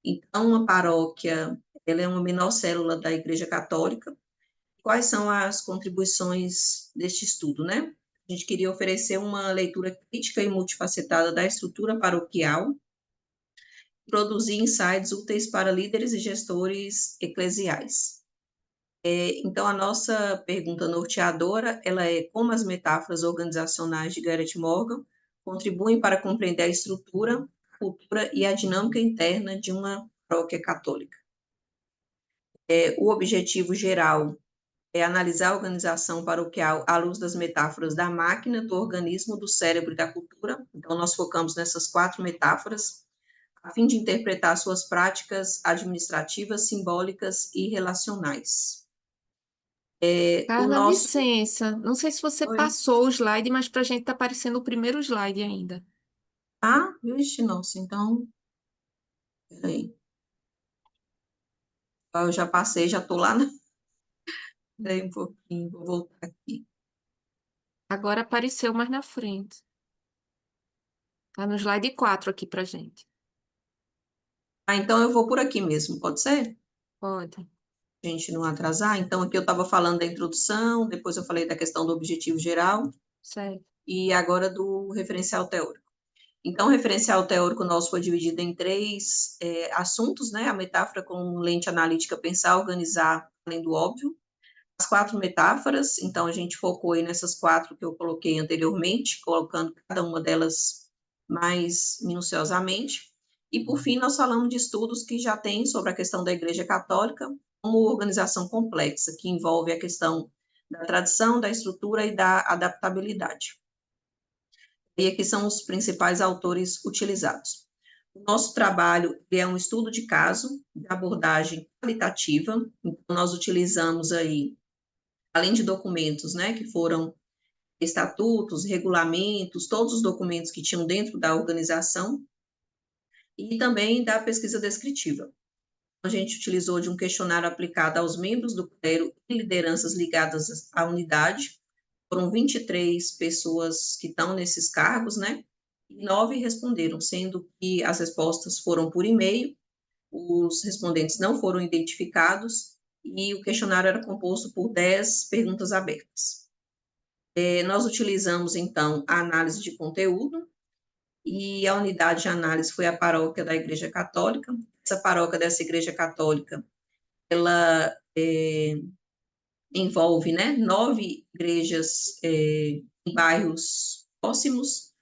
Então, uma paróquia, ela é uma menor célula da Igreja Católica. Quais são as contribuições deste estudo, né? A gente queria oferecer uma leitura crítica e multifacetada da estrutura paroquial, produzir insights úteis para líderes e gestores eclesiais. Então, a nossa pergunta norteadora, ela é como as metáforas organizacionais de Garrett Morgan contribuem para compreender a estrutura, a cultura e a dinâmica interna de uma paróquia católica. O objetivo geral é analisar a organização paroquial à luz das metáforas da máquina, do organismo, do cérebro e da cultura. Então, nós focamos nessas 4 metáforas, a fim de interpretar suas práticas administrativas, simbólicas e relacionais. Carla, licença. Não sei se você Oi. passou o slide, mas para a gente está aparecendo o primeiro slide ainda. Vixe, nossa, então, peraí. Eu já passei, já estou lá, peraí um pouquinho, vou voltar aqui. Agora apareceu mais na frente. Está no slide 4 aqui para gente. Então eu vou por aqui mesmo, pode ser? Pode. A gente não atrasar. Então, aqui eu estava falando da introdução, depois eu falei da questão do objetivo geral, Certo. e agora do referencial teórico. Então, o referencial teórico nosso foi dividido em 3 assuntos, né? A metáfora com lente analítica, pensar, organizar, além do óbvio. As 4 metáforas, então a gente focou aí nessas 4 que eu coloquei anteriormente, colocando cada uma delas mais minuciosamente. E, por fim, nós falamos de estudos que já tem sobre a questão da Igreja Católica como organização complexa, que envolve a questão da tradição, da estrutura e da adaptabilidade. E aqui são os principais autores utilizados. O nosso trabalho é um estudo de caso, de abordagem qualitativa, então nós utilizamos aí, além de documentos, né, que foram estatutos, regulamentos, todos os documentos que tinham dentro da organização, e também da pesquisa descritiva. A gente utilizou de um questionário aplicado aos membros do clero e lideranças ligadas à unidade. Foram 23 pessoas que estão nesses cargos, né? E 9 responderam, sendo que as respostas foram por e-mail, os respondentes não foram identificados, e o questionário era composto por 10 perguntas abertas. Nós utilizamos, então, a análise de conteúdo, e a unidade de análise foi a paróquia da Igreja Católica. Essa paróquia dessa Igreja Católica, ela envolve, né, 9 igrejas em bairros próximos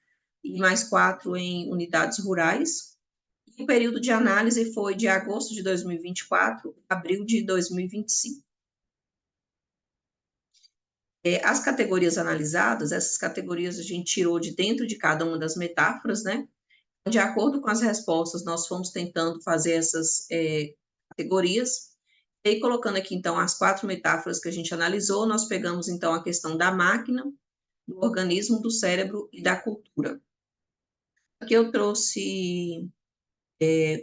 e mais 4 em unidades rurais. E o período de análise foi de agosto de 2024 a abril de 2025. As categorias analisadas, essas categorias a gente tirou de dentro de cada uma das metáforas, né? De acordo com as respostas, nós fomos tentando fazer essas categorias. E aí, colocando aqui, então, as 4 metáforas que a gente analisou, nós pegamos, então, a questão da máquina, do organismo, do cérebro e da cultura. Aqui eu trouxe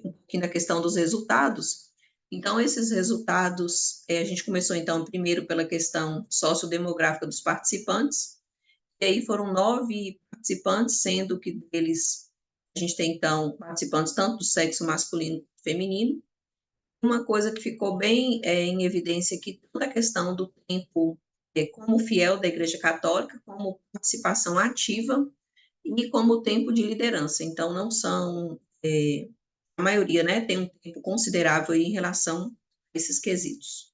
um pouquinho da questão dos resultados. Então, esses resultados, a gente começou, então, primeiro pela questão sociodemográfica dos participantes, e aí foram 9 participantes, sendo que deles a gente tem, então, participantes tanto do sexo masculino e feminino. Uma coisa que ficou bem em evidência aqui, toda a questão do tempo como fiel da Igreja Católica, como participação ativa e como tempo de liderança. Então, não são, a maioria, né, tem um tempo considerável aí em relação a esses quesitos.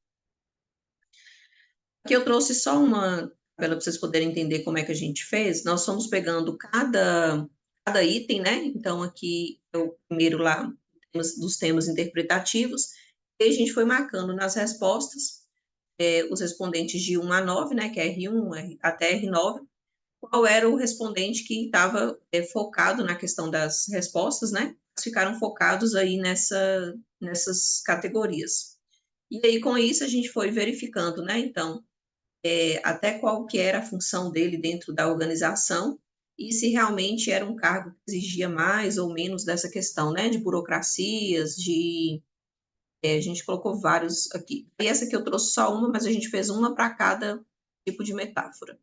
Aqui eu trouxe só uma tabela para vocês poderem entender como é que a gente fez. Nós fomos pegando cada item, né? Então, aqui é o primeiro lá dos temas interpretativos, e a gente foi marcando nas respostas os respondentes de 1 a 9, né, que é R1 até R9, qual era o respondente que estava focado na questão das respostas, né? Eles ficaram focados aí nessas categorias. E aí, com isso, a gente foi verificando, né? Então, até qual que era a função dele dentro da organização e se realmente era um cargo que exigia mais ou menos dessa questão, né, de burocracias, a gente colocou vários aqui. E essa aqui eu trouxe só uma, mas a gente fez uma para cada tipo de metáfora.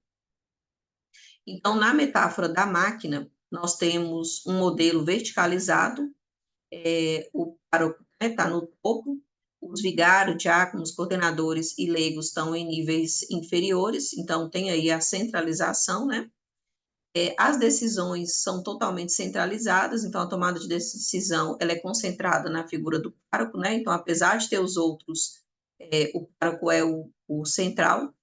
Então, na metáfora da máquina, nós temos um modelo verticalizado, o pároco está no topo, os vigários, diáconos, coordenadores e leigos estão em níveis inferiores, então tem aí a centralização, né? As decisões são totalmente centralizadas, então a tomada de decisão ela é concentrada na figura do pároco, né? Então, apesar de ter os outros, o pároco é o central.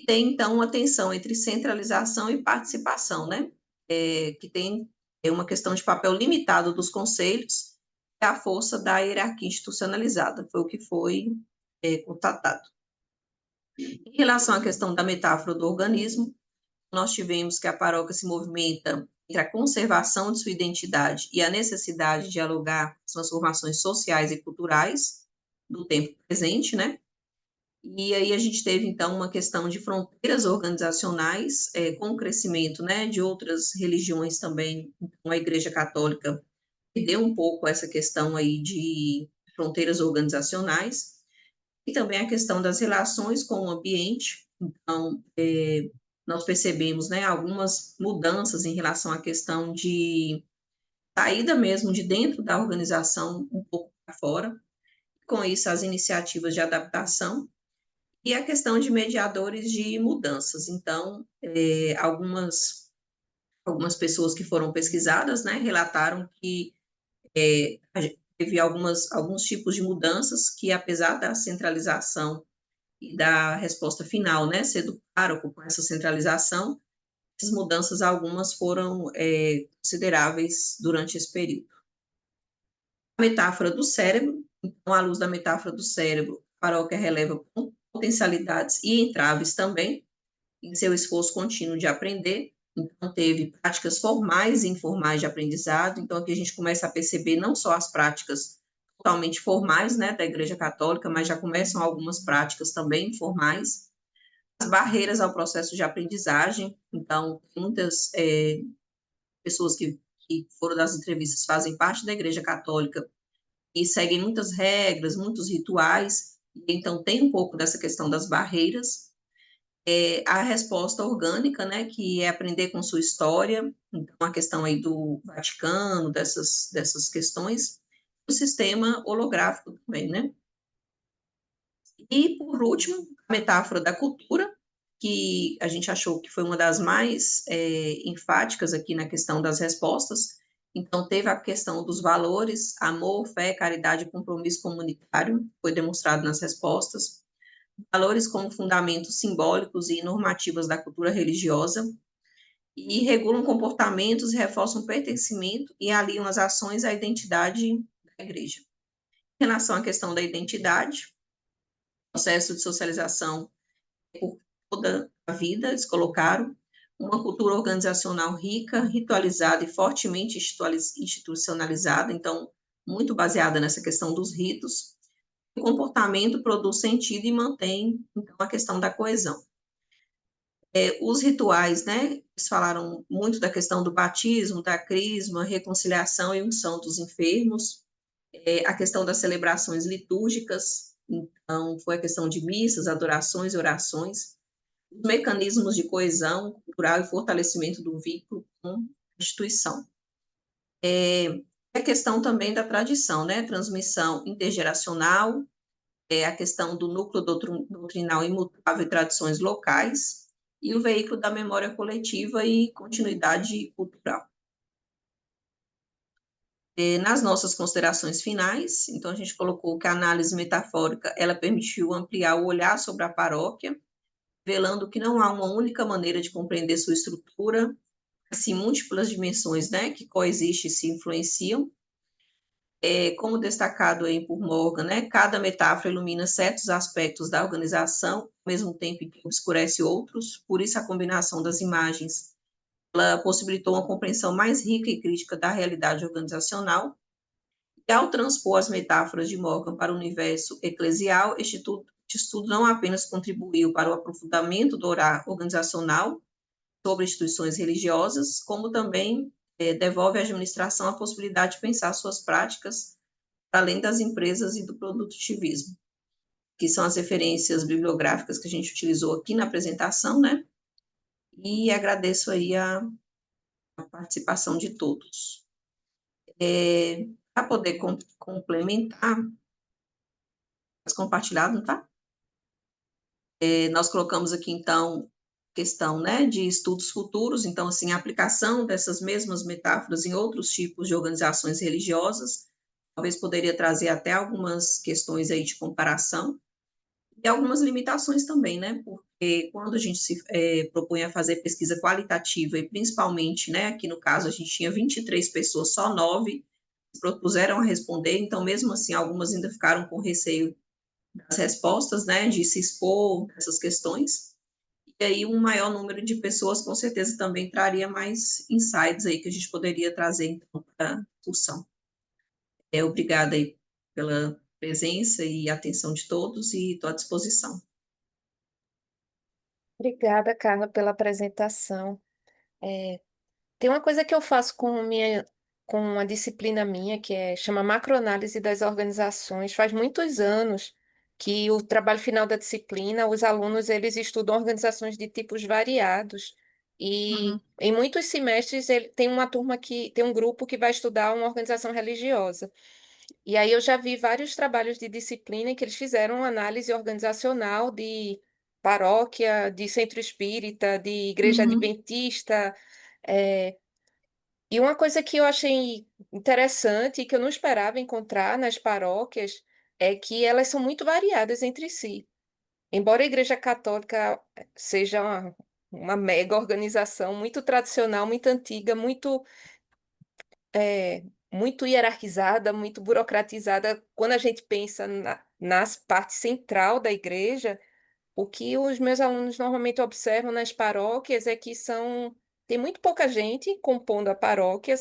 Tem, então, uma tensão entre centralização e participação, né? Que tem uma questão de papel limitado dos conselhos e a força da hierarquia institucionalizada, foi o que foi constatado. Em relação à questão da metáfora do organismo, nós tivemos que a paróquia se movimenta entre a conservação de sua identidade e a necessidade de dialogar com as transformações sociais e culturais do tempo presente, né? E aí a gente teve, então, uma questão de fronteiras organizacionais, com o crescimento, né, de outras religiões também. Então, a Igreja Católica perdeu um pouco essa questão aí de fronteiras organizacionais, e também a questão das relações com o ambiente. Então, nós percebemos, né, algumas mudanças em relação à questão de saída mesmo de dentro da organização um pouco para fora. Com isso, as iniciativas de adaptação e a questão de mediadores de mudanças. Então, algumas pessoas que foram pesquisadas, né, relataram que teve alguns tipos de mudanças que, apesar da centralização e da resposta final, né, ser do pároco com essa centralização, essas mudanças, algumas foram consideráveis durante esse período. A metáfora do cérebro, então, à luz da metáfora do cérebro, a paróquia releva potencialidades e entraves também, em seu esforço contínuo de aprender. Então, teve práticas formais e informais de aprendizado. Então, aqui a gente começa a perceber não só as práticas totalmente formais, né, da Igreja Católica, mas já começam algumas práticas também informais. As barreiras ao processo de aprendizagem. Então, muitas pessoas que foram das entrevistas fazem parte da Igreja Católica e seguem muitas regras, muitos rituais. Então, tem um pouco dessa questão das barreiras. A resposta orgânica, né, que é aprender com sua história, então a questão aí do Vaticano, dessas questões, o sistema holográfico também, né? E, por último, a metáfora da cultura, que a gente achou que foi uma das mais enfáticas aqui na questão das respostas. Então, teve a questão dos valores, amor, fé, caridade e compromisso comunitário, foi demonstrado nas respostas. Valores como fundamentos simbólicos e normativas da cultura religiosa, e regulam comportamentos, reforçam o pertencimento e aliam as ações à identidade da igreja. Em relação à questão da identidade, processo de socialização por toda a vida, eles colocaram uma cultura organizacional rica, ritualizada e fortemente institucionalizada, então, muito baseada nessa questão dos ritos. O comportamento produz sentido e mantém, então, a questão da coesão. Os rituais, né? Eles falaram muito da questão do batismo, da crisma, reconciliação e unção dos enfermos, a questão das celebrações litúrgicas, então, foi a questão de missas, adorações e orações, os mecanismos de coesão cultural e fortalecimento do vínculo com a instituição. A questão também da tradição, né? Transmissão intergeracional, a questão do núcleo doutrinal imutável e tradições locais, e o veículo da memória coletiva e continuidade cultural. Nas nossas considerações finais, então a gente colocou que a análise metafórica, ela permitiu ampliar o olhar sobre a paróquia, revelando que não há uma única maneira de compreender sua estrutura, assim, múltiplas dimensões, né, que coexistem e se influenciam. Como destacado aí por Morgan, né, cada metáfora ilumina certos aspectos da organização, ao mesmo tempo que obscurece outros, por isso a combinação das imagens, ela possibilitou uma compreensão mais rica e crítica da realidade organizacional, e ao transpor as metáforas de Morgan para o universo eclesial, este estudo não apenas contribuiu para o aprofundamento do orar organizacional sobre instituições religiosas, como também devolve à administração a possibilidade de pensar suas práticas além das empresas e do produtivismo, que são as referências bibliográficas que a gente utilizou aqui na apresentação, né? E agradeço aí a participação de todos. Para poder complementar, mas compartilhado, não tá? Nós colocamos aqui, então, questão, né, de estudos futuros, então, assim, a aplicação dessas mesmas metáforas em outros tipos de organizações religiosas, talvez poderia trazer até algumas questões aí de comparação, e algumas limitações também, né, porque quando a gente se propõe a fazer pesquisa qualitativa, e principalmente, né, aqui no caso a gente tinha 23 pessoas, só 9 se propuseram a responder, então, mesmo assim, algumas ainda ficaram com receio das respostas, né, de se expor essas questões, e aí um maior número de pessoas com certeza também traria mais insights aí que a gente poderia trazer, então, para a discussão. Obrigada aí pela presença e atenção de todos e estou à disposição. Obrigada, Carla, pela apresentação. Tem uma coisa que eu faço com uma disciplina minha, chama macroanálise das organizações. Faz muitos anos que o trabalho final da disciplina, os alunos, eles estudam organizações de tipos variados. E em muitos semestres tem uma turma tem um grupo que vai estudar uma organização religiosa. E aí eu já vi vários trabalhos de disciplina em que eles fizeram uma análise organizacional de paróquia, de centro espírita, de igreja adventista. é, e uma coisa que eu achei interessante e que eu não esperava encontrar nas paróquias é que elas são muito variadas entre si. Embora a Igreja Católica seja uma mega organização, muito tradicional, muito antiga, muito hierarquizada, muito burocratizada, quando a gente pensa nas partes central da igreja, o que os meus alunos normalmente observam nas paróquias é que tem muito pouca gente compondo a paróquia,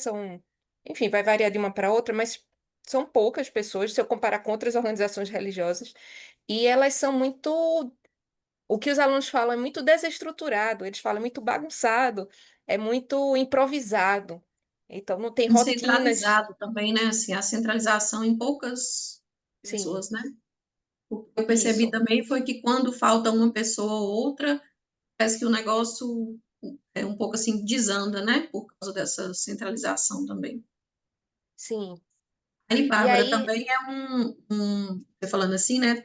enfim, vai variar de uma para outra, mas são poucas pessoas, se eu comparar com outras organizações religiosas, e elas são o que os alunos falam é muito desestruturado, eles falam muito bagunçado, é muito improvisado. Então, não tem rotinas. Centralizado também, né, assim, a centralização em poucas Sim, pessoas, né? O que eu percebi isso. também foi que quando falta uma pessoa ou outra, parece que o negócio é um pouco assim, desanda, né? Por causa dessa centralização também. Sim. Aí, E Bárbara, aí, também você falando assim, né?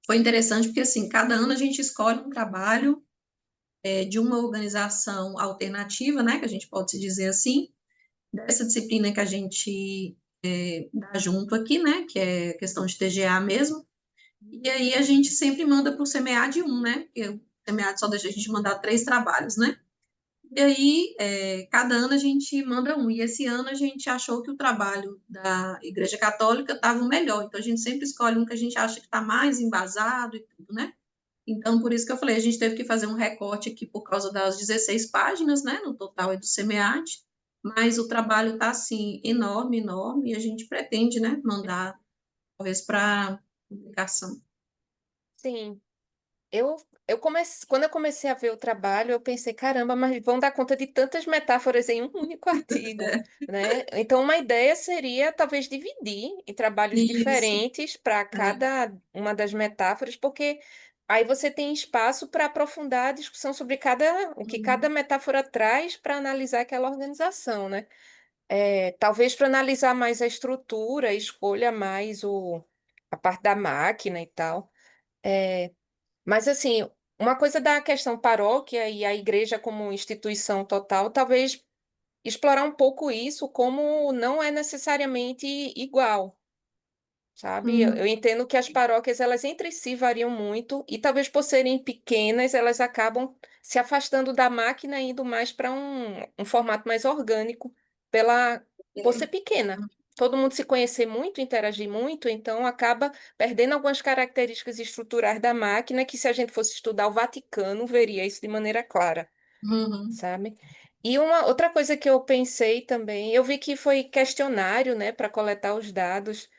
foi interessante porque, assim, cada ano a gente escolhe um trabalho de uma organização alternativa, né, que a gente pode se dizer assim, dessa disciplina que a gente dá junto aqui, né, que é questão de TGA mesmo, e aí a gente sempre manda para o CMEAD 1, né, porque o CMEAD só deixa a gente mandar 3 trabalhos, né, e aí cada ano a gente manda um, e esse ano a gente achou que o trabalho da Igreja Católica estava o melhor, então a gente sempre escolhe um que a gente acha que está mais embasado e tudo, né, então, por isso que eu falei, a gente teve que fazer um recorte aqui por causa das 16 páginas, né, no total é do SEMEAD, mas o trabalho está, assim, enorme, enorme, e a gente pretende, né, mandar, talvez, para publicação. Sim. Quando eu comecei a ver o trabalho, eu pensei, caramba, mas vão dar conta de tantas metáforas em um único artigo, né? Então, uma ideia seria talvez dividir em trabalhos Isso, diferentes para é, cada uma das metáforas, porque aí você tem espaço para aprofundar a discussão sobre o que cada metáfora traz para analisar aquela organização, né? Talvez para analisar mais a estrutura, escolha mais a parte da máquina e tal. É, mas, assim, uma coisa da questão paróquia e a igreja como instituição total, talvez explorar um pouco isso como não é necessariamente igual, sabe? Eu uhum, entendo que as paróquias, elas entre si variam muito e talvez por serem pequenas, elas acabam se afastando da máquina e indo mais para um formato mais orgânico por ser pequena. Todo mundo se conhecer muito, interagir muito, então acaba perdendo algumas características estruturais da máquina que, se a gente fosse estudar o Vaticano, veria isso de maneira clara, uhum, sabe? E uma outra coisa que eu pensei também, eu vi que foi questionário, né, para coletar os dados.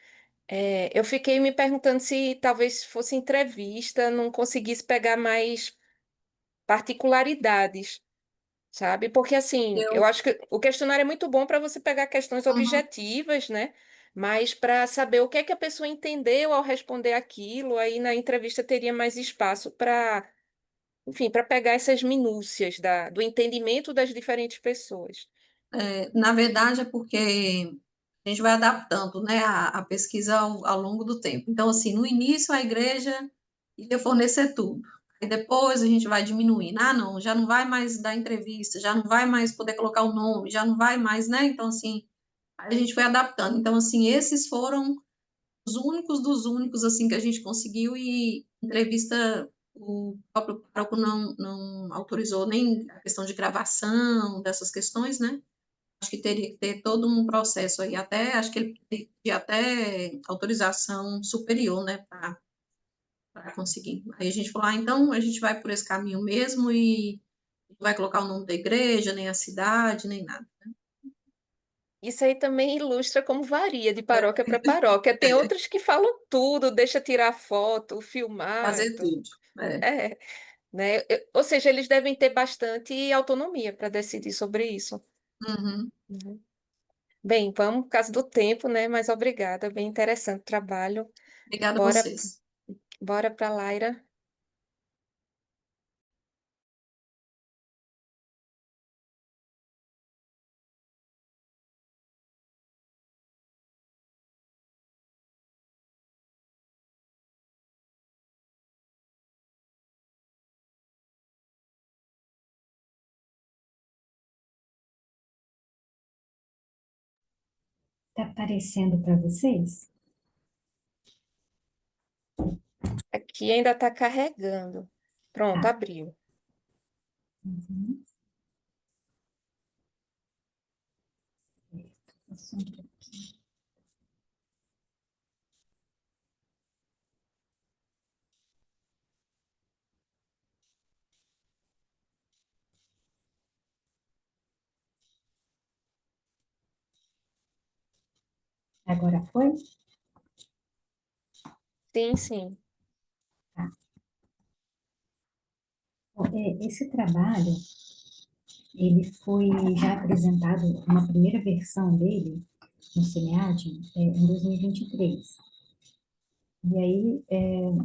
Eu fiquei me perguntando se talvez fosse entrevista, não conseguisse pegar mais particularidades, sabe? Porque, assim, eu eu, acho que o questionário é muito bom para você pegar questões uhum, objetivas, né? Mas para saber o que é que a pessoa entendeu ao responder aquilo, aí na entrevista teria mais espaço para, enfim, para pegar essas minúcias do entendimento das diferentes pessoas. na verdade é porque a gente vai adaptando, né, a pesquisa ao longo do tempo. Então, assim, no início a igreja ia fornecer tudo. E depois a gente vai diminuindo. Ah, não, já não vai mais dar entrevista, já não vai mais poder colocar o nome, já não vai mais, né? Então, assim, aí a gente foi adaptando. Então, assim, esses foram os únicos dos únicos, assim, que a gente conseguiu e entrevista o próprio pároco não autorizou nem a questão de gravação, dessas questões, né? Acho que teria que ter todo um processo aí, até, acho que ele teria até autorização superior, né, para conseguir. Aí a gente falou, então a gente vai por esse caminho mesmo e não vai colocar o nome da igreja, nem a cidade, nem nada. Isso aí também ilustra como varia de paróquia para paróquia. Tem outras que falam tudo, deixa tirar foto, filmar e Fazer tudo. tudo. É. É, né? Ou seja, eles devem ter bastante autonomia para decidir sobre isso. Uhum. Uhum. Bem, vamos por causa do tempo, né? Mas obrigada, bem interessante o trabalho. Obrigada a Bora, vocês. bora para Laira. Está aparecendo para vocês? Aqui ainda está carregando. Pronto, Tá. abriu. Uhum. Agora foi? Sim, sim. Tá. Bom, esse trabalho, ele foi já apresentado, uma primeira versão dele, no SEMEAD, em 2023. E aí,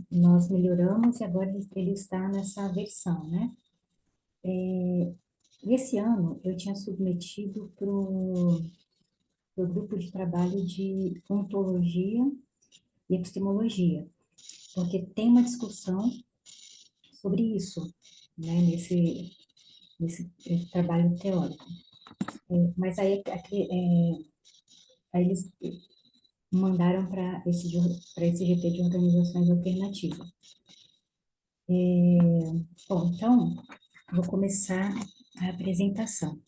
nós melhoramos e agora ele está nessa versão, né? E esse ano eu tinha submetido para o grupo de trabalho de ontologia e epistemologia. porque tem uma discussão sobre isso, né, nesse trabalho teórico. Mas aí eles mandaram para esse GT de organizações alternativas. Bom, então, vou começar a apresentação.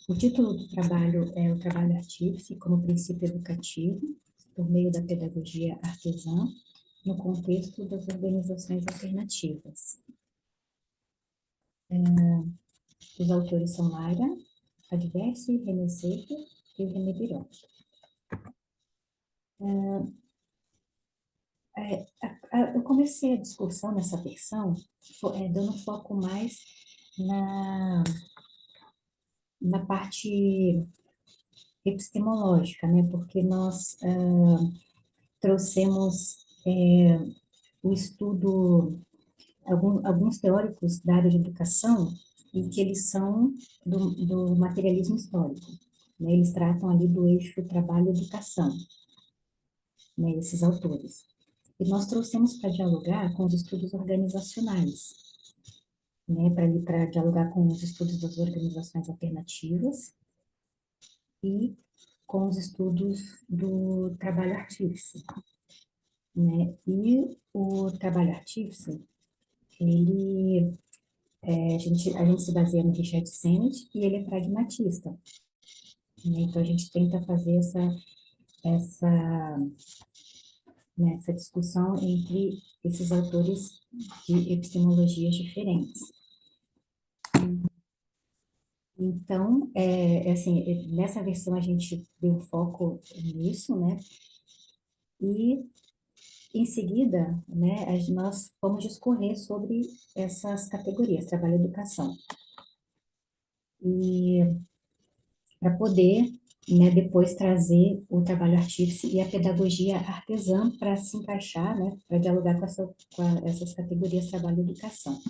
O título do trabalho é o trabalho artífice como princípio educativo, por meio da pedagogia artesã, no contexto das organizações alternativas. Os autores são Mayra Adversi, René Sefer e René Birocchi. Eu comecei a discussão nessa versão dando foco mais na parte epistemológica, né? Porque nós trouxemos o estudo, alguns teóricos da área de educação, e que eles são do materialismo histórico, né? Eles tratam ali do eixo trabalho-educação, né? Esses autores. E nós trouxemos para dialogar com os estudos organizacionais, né? Para dialogar com os estudos das organizações alternativas e com os estudos do trabalho artífice, né? E o trabalho artífice, a gente se baseia no Richard Sennett e ele é pragmatista, né? Então a gente tenta fazer essa discussão entre esses autores de epistemologias diferentes. Então, assim, nessa versão a gente deu foco nisso, né? E, em seguida, né, nós vamos discorrer sobre essas categorias, trabalho e educação. E para poder, né, depois trazer o trabalho artífice e a pedagogia artesã para se encaixar, né, para dialogar com essas categorias trabalho e educação.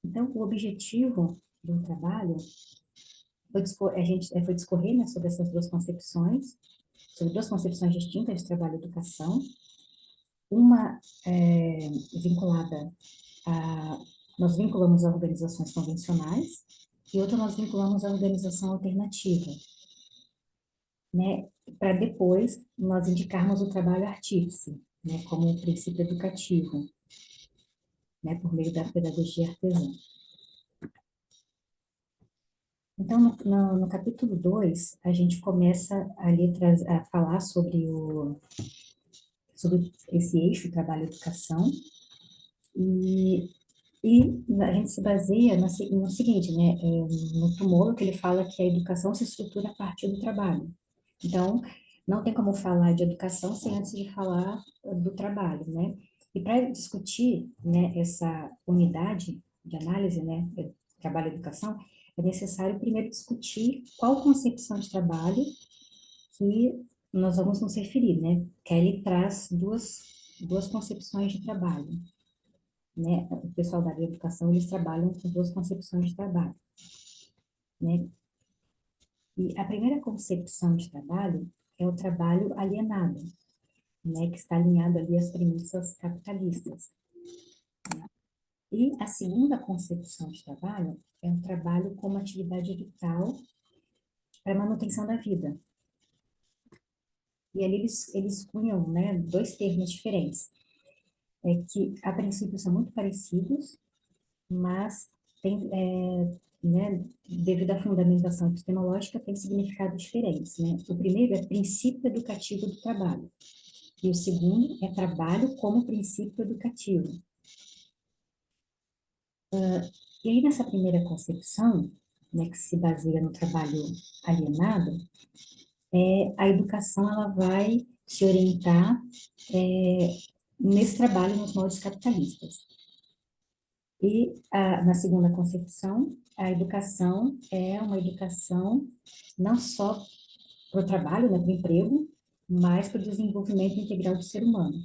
Então, o objetivo do trabalho foi discorrer, né, sobre essas duas concepções, sobre duas concepções distintas de trabalho e educação, uma vinculada nós vinculamos a organizações convencionais e outra nós vinculamos a organização alternativa, né, para depois nós indicarmos o trabalho artífice, né, como um princípio educativo, né, por meio da pedagogia artesã. Então, no capítulo 2, a gente começa ali a falar sobre esse eixo trabalho-educação, e a gente se baseia no seguinte, né, no Tumolo, que ele fala que a educação se estrutura a partir do trabalho. Então, não tem como falar de educação sem antes de falar do trabalho, né? E para discutir, né, essa unidade de análise, né, trabalho e educação, é necessário primeiro discutir qual concepção de trabalho que nós vamos nos referir, né? Kelly traz duas concepções de trabalho, né? O pessoal da área de educação, eles trabalham com duas concepções de trabalho, né? E a primeira concepção de trabalho é o trabalho alienado, né? Que está alinhado ali às premissas capitalistas, né? E a segunda concepção de trabalho é o trabalho como atividade vital para a manutenção da vida. E ali eles cunham, né, dois termos diferentes, que a princípio são muito parecidos, mas né, devido à fundamentação epistemológica, tem significados diferentes, né? O primeiro é princípio educativo do trabalho, e o segundo é trabalho como princípio educativo. E aí, nessa primeira concepção, né, que se baseia no trabalho alienado, a educação ela vai se orientar nesse trabalho nos moldes capitalistas. E na segunda concepção, a educação é uma educação não só para o trabalho, né, para o emprego, mas para o desenvolvimento integral do ser humano.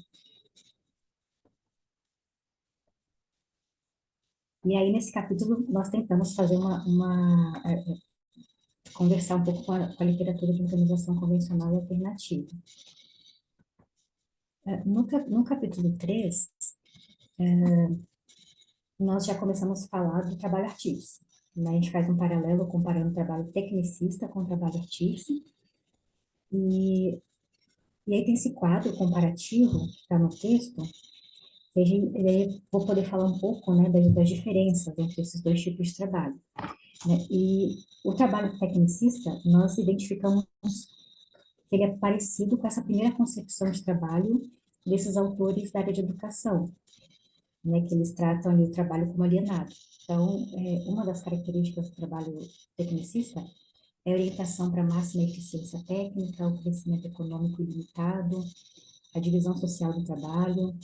E aí, nesse capítulo, nós tentamos fazer conversar um pouco com a literatura de organização convencional e alternativa. No capítulo 3, nós já começamos a falar do trabalho artífice, né? A gente faz um paralelo comparando o trabalho tecnicista com o trabalho artífice, e aí tem esse quadro comparativo que está no texto, e aí eu vou poder falar um pouco, né, das diferenças entre esses dois tipos de trabalho, né? E o trabalho tecnicista, nós identificamos que ele é parecido com essa primeira concepção de trabalho desses autores da área de educação, né, que eles tratam ali o trabalho como alienado. Então, uma das características do trabalho tecnicista é a orientação para a máxima eficiência técnica, o crescimento econômico ilimitado, a divisão social do trabalho,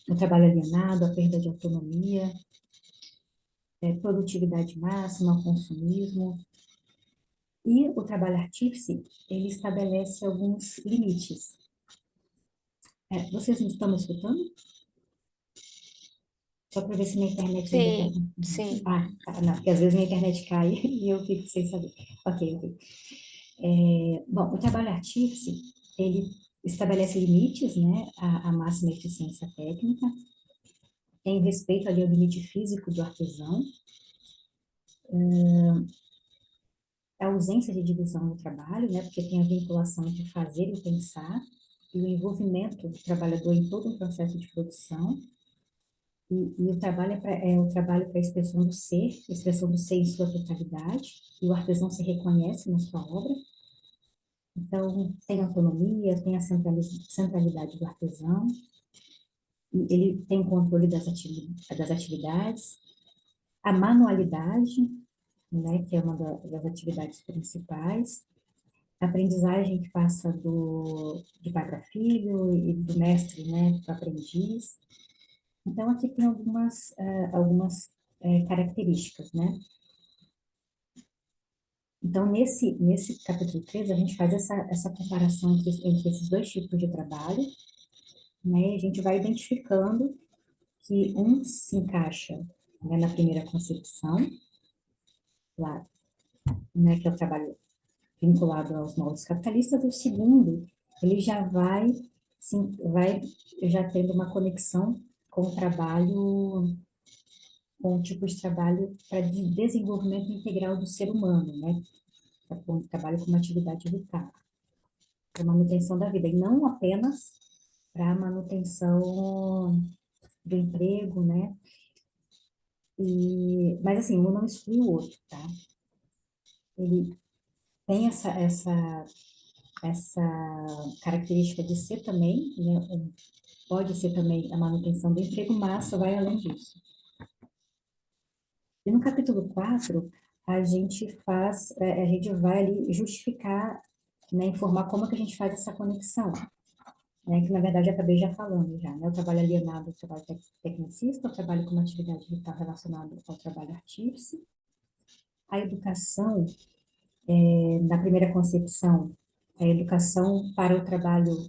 o trabalho alienado, a perda de autonomia, produtividade máxima, consumismo. E o trabalho artífice, ele estabelece alguns limites. Vocês me estão me escutando? Só para ver se minha internet ainda está... Sim, sim. Tá, não, porque às vezes minha internet cai e eu fico sem saber. Ok. Bom, o trabalho artífice, ele estabelece limites, né, à máxima eficiência técnica, em respeito ali ao limite físico do artesão, a ausência de divisão no trabalho, né, porque tem a vinculação entre fazer e pensar, e o envolvimento do trabalhador em todo um processo de produção, e o trabalho é o trabalho para a expressão do ser em sua totalidade, e o artesão se reconhece na sua obra. Então, tem autonomia, tem a centralidade do artesão, e ele tem controle das atividades, a manualidade, né, que é uma das atividades principais, a aprendizagem que passa de pai para filho e do mestre, né, para o aprendiz. Então, aqui tem algumas características, né? Então, nesse capítulo 3, a gente faz essa comparação entre esses dois tipos de trabalho, né? A gente vai identificando que um se encaixa, né, na primeira concepção, lá, né, que é o trabalho vinculado aos moldes capitalistas, e o segundo, ele já vai já tendo uma conexão com o trabalho, com o tipo de trabalho para desenvolvimento integral do ser humano, né? O trabalho como atividade vital, para manutenção da vida, e não apenas para manutenção do emprego, né? Mas assim, um não exclui o outro, tá? Ele tem essa característica de ser também, né? Pode ser também a manutenção do emprego, mas só vai além disso. E no capítulo 4, a gente vai ali justificar, né, informar como é que a gente faz essa conexão, né, que na verdade eu acabei já falando já, né, o trabalho alienado, o trabalho tecnicista, o trabalho como atividade vital relacionada ao trabalho artífice, a educação, na primeira concepção, a educação para o trabalho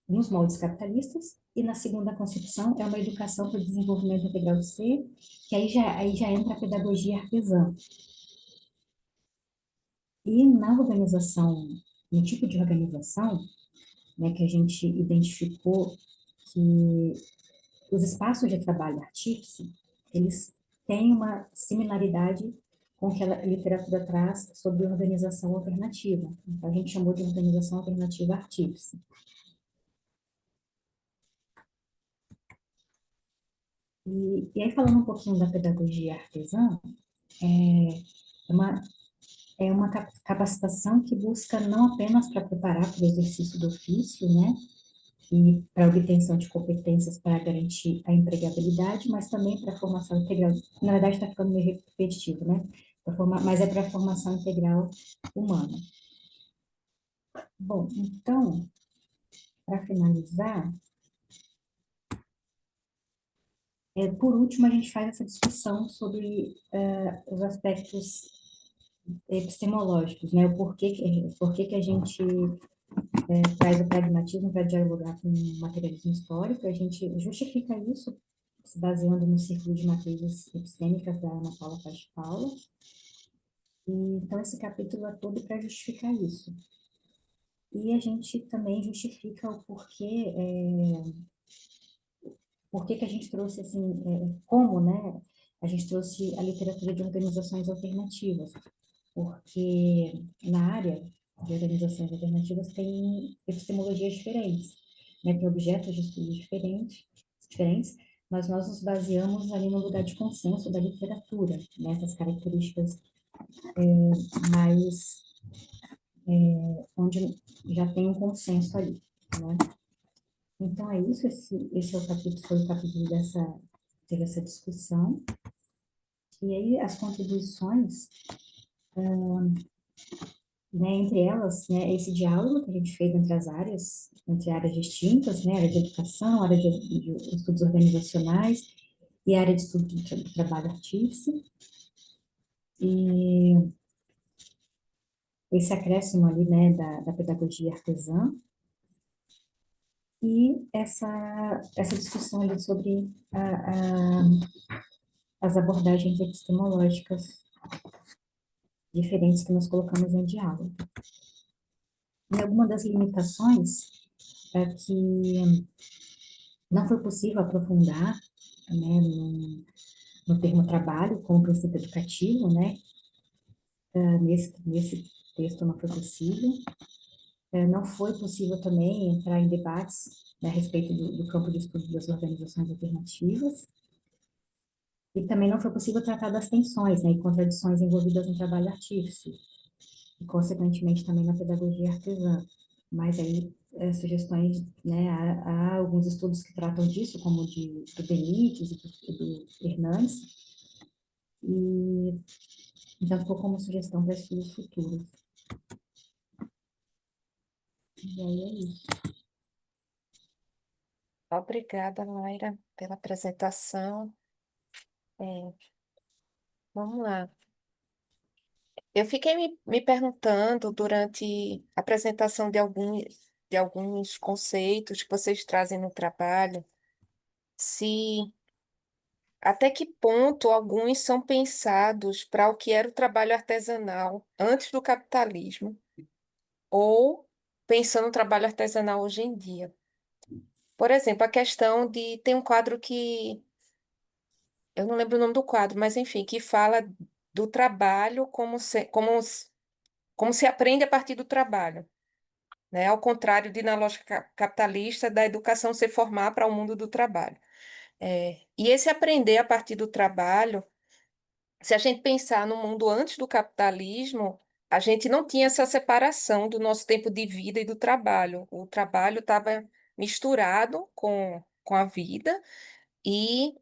nos moldes capitalistas, e na segunda concepção é uma educação para o desenvolvimento integral do ser, que aí já entra a pedagogia artesã. E na organização, no tipo de organização, né, que a gente identificou que os espaços de trabalho artífice, eles têm uma similaridade com o que a literatura traz sobre organização alternativa. Então, a gente chamou de organização alternativa artífice. E aí, falando um pouquinho da pedagogia artesã, é uma capacitação que busca não apenas para preparar para o exercício do ofício, né, e para a obtenção de competências para garantir a empregabilidade, mas também para a formação integral. Na verdade, está ficando meio repetitivo, né? Mas é para a formação integral humana. Bom, então, para finalizar, por último, a gente faz essa discussão sobre os aspectos epistemológicos, né? O porquê que a gente traz o pragmatismo para dialogar com o materialismo histórico. A gente justifica isso se baseando no círculo de matrizes epistêmicas da Ana Paula Paz de Paula. E, então, esse capítulo é todo para justificar isso. E a gente também justifica o porquê, por que que a gente trouxe, assim, como, né, a gente trouxe a literatura de organizações alternativas, porque na área de organizações alternativas tem epistemologias diferentes, né, tem objetos de estudo diferentes, mas nós nos baseamos ali no lugar de consenso da literatura, nessas características mais, onde já tem um consenso ali, né? Então é isso, esse é o capítulo, foi o capítulo teve essa discussão, e aí as contribuições, né, entre elas, né, esse diálogo que a gente fez entre áreas distintas, né, área de educação, área de estudos organizacionais e área de estudo do trabalho artístico, e esse acréscimo ali, né, da pedagogia artesã, e essa discussão ali sobre as abordagens epistemológicas diferentes que nós colocamos em diálogo. E alguma das limitações é que não foi possível aprofundar, né, no termo trabalho como princípio educativo, né, nesse texto não foi possível. Não foi possível também entrar em debates, né, a respeito do campo de estudo das organizações alternativas, e também não foi possível tratar das tensões, né, e contradições envolvidas no trabalho artístico, e consequentemente também na pedagogia artesã. Mas aí, sugestões, né, há alguns estudos que tratam disso, como do Benítez e do Hernandes, e então ficou como sugestão para estudos futuros. E aí é isso. Obrigada, Mayra, pela apresentação. É, vamos lá. Eu fiquei me perguntando durante a apresentação de alguns conceitos que vocês trazem no trabalho, se até que ponto alguns são pensados para o que era o trabalho artesanal antes do capitalismo, ou pensando no trabalho artesanal hoje em dia. Por exemplo, a questão de. Tem um quadro que. Eu não lembro o nome do quadro, mas enfim, que fala do trabalho como se aprende a partir do trabalho, né? Ao contrário de, na lógica capitalista, da educação se formar para o mundo do trabalho. E esse aprender a partir do trabalho, se a gente pensar no mundo antes do capitalismo, a gente não tinha essa separação do nosso tempo de vida e do trabalho. O trabalho estava misturado com a vida e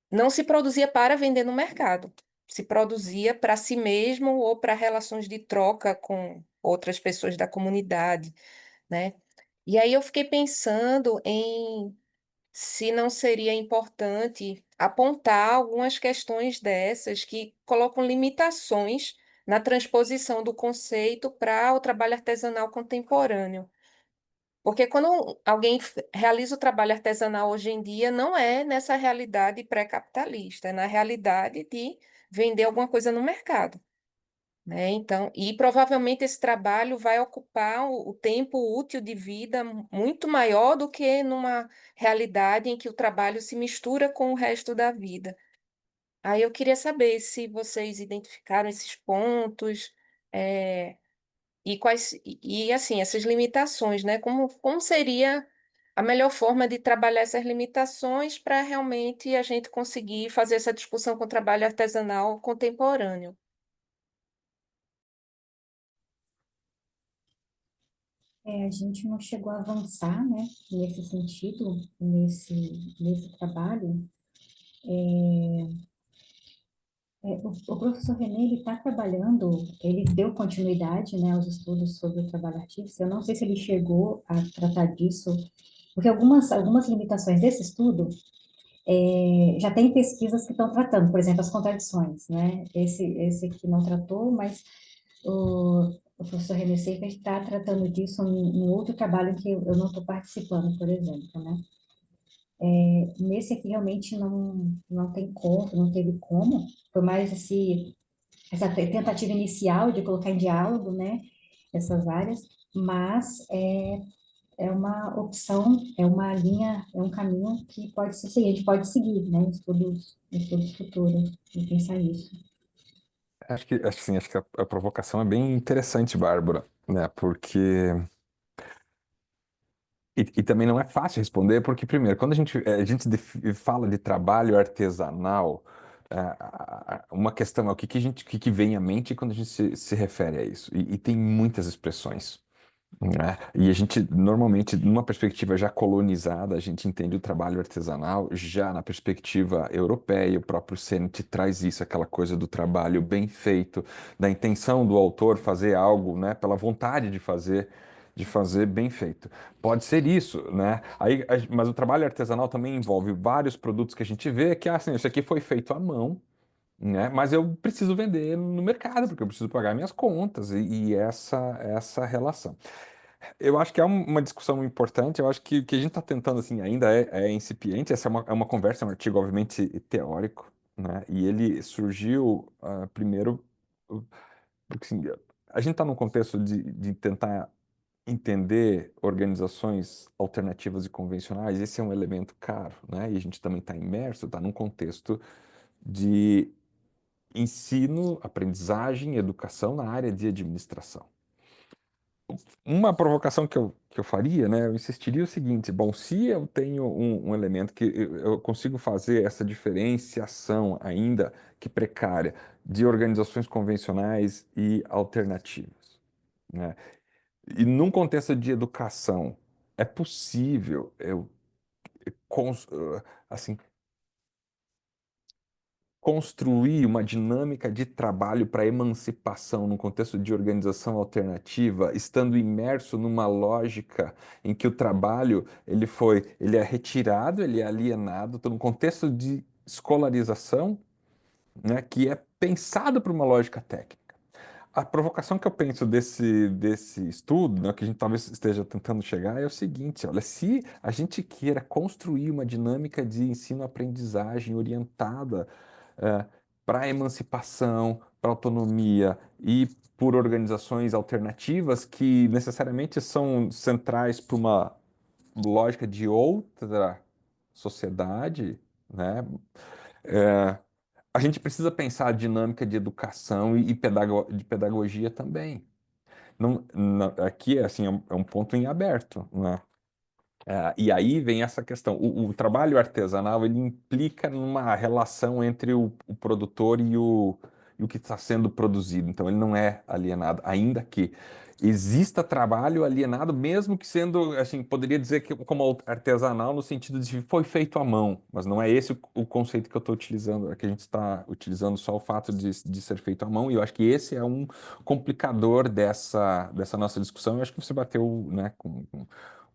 não se produzia para vender no mercado. Se produzia para si mesmo ou para relações de troca com outras pessoas da comunidade, né? E aí eu fiquei pensando em se não seria importante apontar algumas questões dessas que colocam limitações na transposição do conceito para o trabalho artesanal contemporâneo. Porque quando alguém realiza o trabalho artesanal hoje em dia, não é nessa realidade pré-capitalista, é na realidade de vender alguma coisa no mercado, né? Então, e provavelmente esse trabalho vai ocupar o tempo útil de vida muito maior do que numa realidade em que o trabalho se mistura com o resto da vida. Aí eu queria saber se vocês identificaram esses pontos, eh, e quais assim, essas limitações, né? Como seria a melhor forma de trabalhar essas limitações para realmente a gente conseguir fazer essa discussão com o trabalho artesanal contemporâneo? A gente não chegou a avançar, né, nesse sentido, nesse trabalho. O professor René, ele está trabalhando, ele deu continuidade, né, aos estudos sobre o trabalho artístico. Eu não sei se ele chegou a tratar disso, porque algumas limitações desse estudo já tem pesquisas que estão tratando, por exemplo, as contradições, né? Esse aqui não tratou, mas o professor René Seifert está tratando disso em outro trabalho que eu não estou participando, por exemplo, né? Nesse aqui realmente não tem como, não teve como, por mais essa tentativa inicial de colocar em diálogo, né? essas áreas, mas é uma opção, é uma linha, é um caminho que pode ser seguido, a gente pode seguir, né, estudos futuros, e pensar nisso. Acho que a provocação é bem interessante, Bárbara, né? Porque e também não é fácil responder, porque primeiro, quando a gente fala de trabalho artesanal, uma questão é o que que vem à mente quando a gente se refere a isso. E tem muitas expressões, né? E a gente, normalmente, numa perspectiva já colonizada, a gente entende o trabalho artesanal já na perspectiva europeia. O próprio Sennett traz isso, aquela coisa do trabalho bem feito, da intenção do autor fazer algo, né, pela vontade de fazer bem feito. Pode ser isso, né? Mas o trabalho artesanal também envolve vários produtos que a gente vê que, assim, isso aqui foi feito à mão, né? Mas eu preciso vender no mercado, porque eu preciso pagar minhas contas, e essa relação. Eu acho que é uma discussão importante. Eu acho que o que a gente está tentando, assim, ainda é incipiente. Essa é uma conversa, é um artigo, obviamente, teórico, né? E ele surgiu, primeiro, porque, assim, a gente está num contexto de tentar entender organizações alternativas e convencionais. Esse é um elemento caro, né? E a gente também está imerso, está num contexto de ensino, aprendizagem, educação na área de administração. Uma provocação que eu faria, né, eu insistiria o seguinte: bom, se eu tenho um elemento que eu consigo fazer essa diferenciação, ainda que precária, de organizações convencionais e alternativas, né, e num contexto de educação, é possível eu, assim, construir uma dinâmica de trabalho para emancipação num contexto de organização alternativa, estando imerso numa lógica em que o trabalho ele é retirado, ele é alienado, então, num contexto de escolarização, né, que é pensado por uma lógica técnica. A provocação que eu penso desse estudo, né, que a gente talvez esteja tentando chegar, é o seguinte: olha, se a gente queira construir uma dinâmica de ensino-aprendizagem orientada para a emancipação, para a autonomia e por organizações alternativas que necessariamente são centrais para uma lógica de outra sociedade, né? É, a gente precisa pensar a dinâmica de educação e de pedagogia também. Não, aqui assim, é um ponto em aberto, né? E aí vem essa questão. O trabalho artesanal ele implica numa relação entre o produtor e o que está sendo produzido. Então ele não é alienado, ainda que exista trabalho alienado, mesmo que sendo, assim, poderia dizer que como artesanal no sentido de foi feito à mão, mas não é esse o conceito que eu estou utilizando. É que a gente está utilizando só o fato de ser feito à mão. E eu acho que esse é um complicador dessa nossa discussão. Eu acho que você bateu, né, com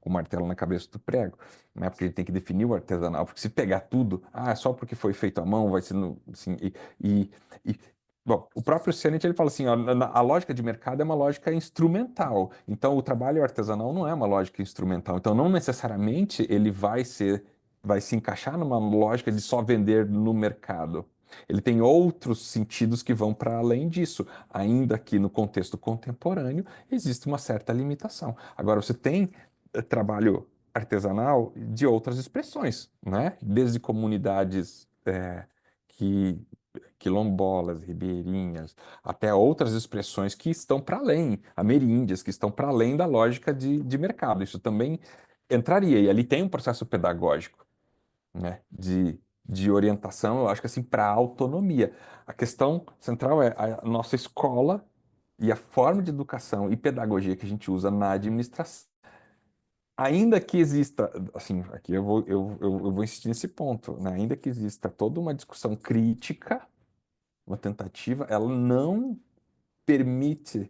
o martelo na cabeça do prego, né? Porque ele tem que definir o artesanal, porque se pegar tudo, só porque foi feito à mão, vai ser assim, e, e- bom, o próprio Sennett ele fala assim, ó, a lógica de mercado é uma lógica instrumental, então o trabalho artesanal não é uma lógica instrumental, então não necessariamente ele vai se encaixar numa lógica de só vender no mercado. Ele tem outros sentidos que vão para além disso, ainda que no contexto contemporâneo existe uma certa limitação. Agora, você tem trabalho artesanal de outras expressões, né? Desde comunidades que quilombolas, ribeirinhas, até outras expressões que estão para além, ameríndias, que estão para além da lógica de mercado. Isso também entraria, e ali tem um processo pedagógico, né? De orientação, eu acho que assim, para a autonomia. A questão central é a nossa escola e a forma de educação e pedagogia que a gente usa na administração. Ainda que exista, assim, aqui eu vou insistir nesse ponto, né? Ainda que exista toda uma discussão crítica, uma tentativa, ela não permite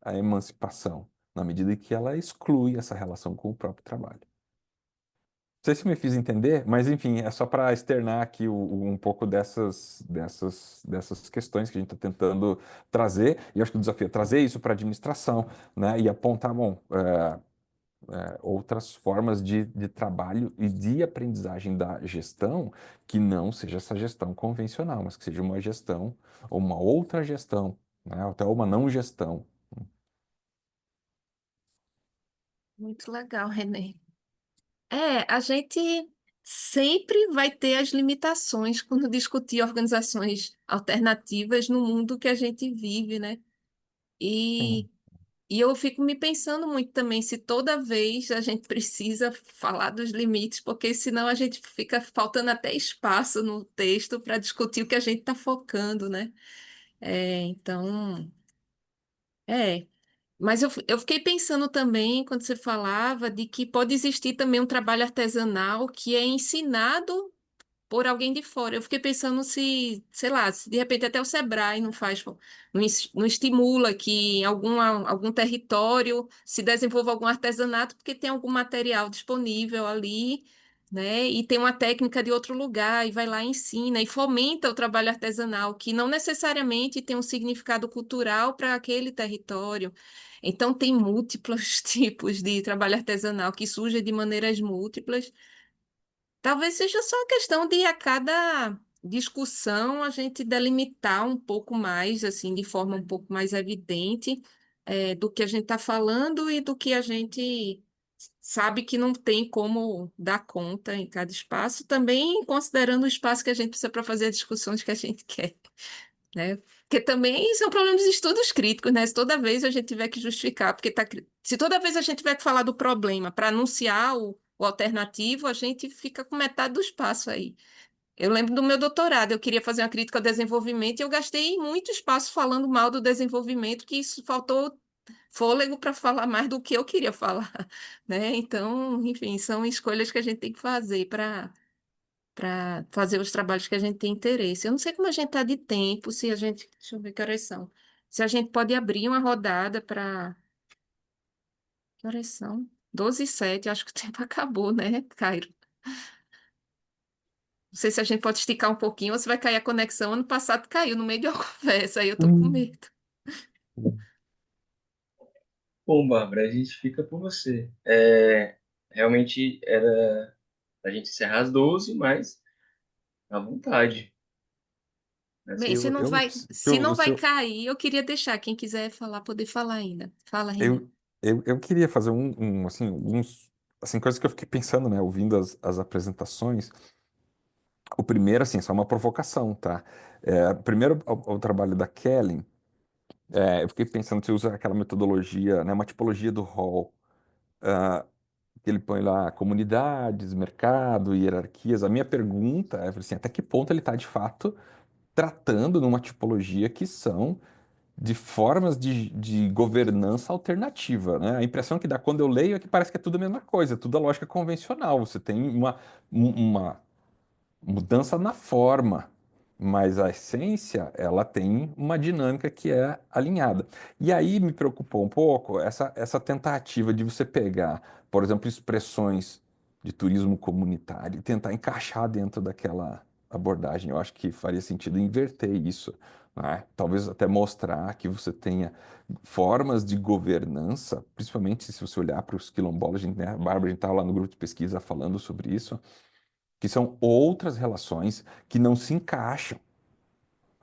a emancipação, na medida em que ela exclui essa relação com o próprio trabalho. Não sei se me fiz entender, mas enfim, é só para externar aqui um pouco dessas questões que a gente está tentando trazer, e eu acho que o desafio é trazer isso para a administração, né? E apontar, bom, outras formas de trabalho e de aprendizagem da gestão que não seja essa gestão convencional, mas que seja uma gestão ou uma outra gestão, né? Até uma não gestão. Muito legal, Renê. A gente sempre vai ter as limitações quando discutir organizações alternativas no mundo que a gente vive, né? Sim. E, e eu fico me pensando muito também se toda vez a gente precisa falar dos limites, porque senão a gente fica faltando até espaço no texto para discutir o que a gente está focando, né? Então, é. Mas eu fiquei pensando também, quando você falava, de que pode existir também um trabalho artesanal que é ensinado por alguém de fora. Eu fiquei pensando se, sei lá, se de repente até o Sebrae não faz, não estimula que em algum território se desenvolva algum artesanato, porque tem algum material disponível ali, né? E tem uma técnica de outro lugar, e vai lá e ensina, e fomenta o trabalho artesanal, que não necessariamente tem um significado cultural para aquele território. Então, tem múltiplos tipos de trabalho artesanal que surgem de maneiras múltiplas. Talvez seja só uma questão de a cada discussão a gente delimitar um pouco mais, assim, de forma um pouco mais evidente, do que a gente está falando e do que a gente sabe que não tem como dar conta em cada espaço, também considerando o espaço que a gente precisa para fazer as discussões que a gente quer, né? Porque também são problemas de estudos críticos, né? Se toda vez a gente tiver que justificar, porque se toda vez a gente tiver que falar do problema para anunciar o alternativo, a gente fica com metade do espaço aí. Eu lembro do meu doutorado, eu queria fazer uma crítica ao desenvolvimento e eu gastei muito espaço falando mal do desenvolvimento, que isso faltou fôlego para falar mais do que eu queria falar, né? Então, enfim, são escolhas que a gente tem que fazer para fazer os trabalhos que a gente tem interesse. Eu não sei como a gente está de tempo, se a gente. Deixa eu ver que horas são. Se a gente pode abrir uma rodada para. Que horas são? 12h07, acho que o tempo acabou, né, Cairo? Não sei se a gente pode esticar um pouquinho ou se vai cair a conexão. Ano passado caiu no meio de uma conversa, aí eu tô com Hum. medo. Bom, Bárbara, a gente fica por você. Realmente era a gente encerrar às 12, mas à vontade, né? Bem, se não vai, se não Se vai eu, cair, eu queria deixar quem quiser falar, poder falar ainda. Fala, Renê. eu, eu queria fazer assim, assim, coisas que eu fiquei pensando, né, ouvindo as apresentações. O primeiro, assim, só uma provocação, tá? Primeiro, ao trabalho da Kellen, eu fiquei pensando se usa aquela metodologia, né, uma tipologia do Hall, que ele põe lá comunidades, mercado, hierarquias. A minha pergunta é, assim, até que ponto ele está, de fato, tratando numa tipologia que são de formas de governança alternativa, né? A impressão que dá quando eu leio é que parece que é tudo a mesma coisa, tudo a lógica convencional. Você tem uma mudança na forma, mas a essência, ela tem uma dinâmica que é alinhada. E aí me preocupou um pouco essa tentativa de você pegar, por exemplo, expressões de turismo comunitário e tentar encaixar dentro daquela abordagem. Eu acho que faria sentido inverter isso, né? Talvez até mostrar que você tenha formas de governança, principalmente se você olhar para os quilombolas, né? A Bárbara, a gente estava lá no grupo de pesquisa falando sobre isso, que são outras relações que não se encaixam,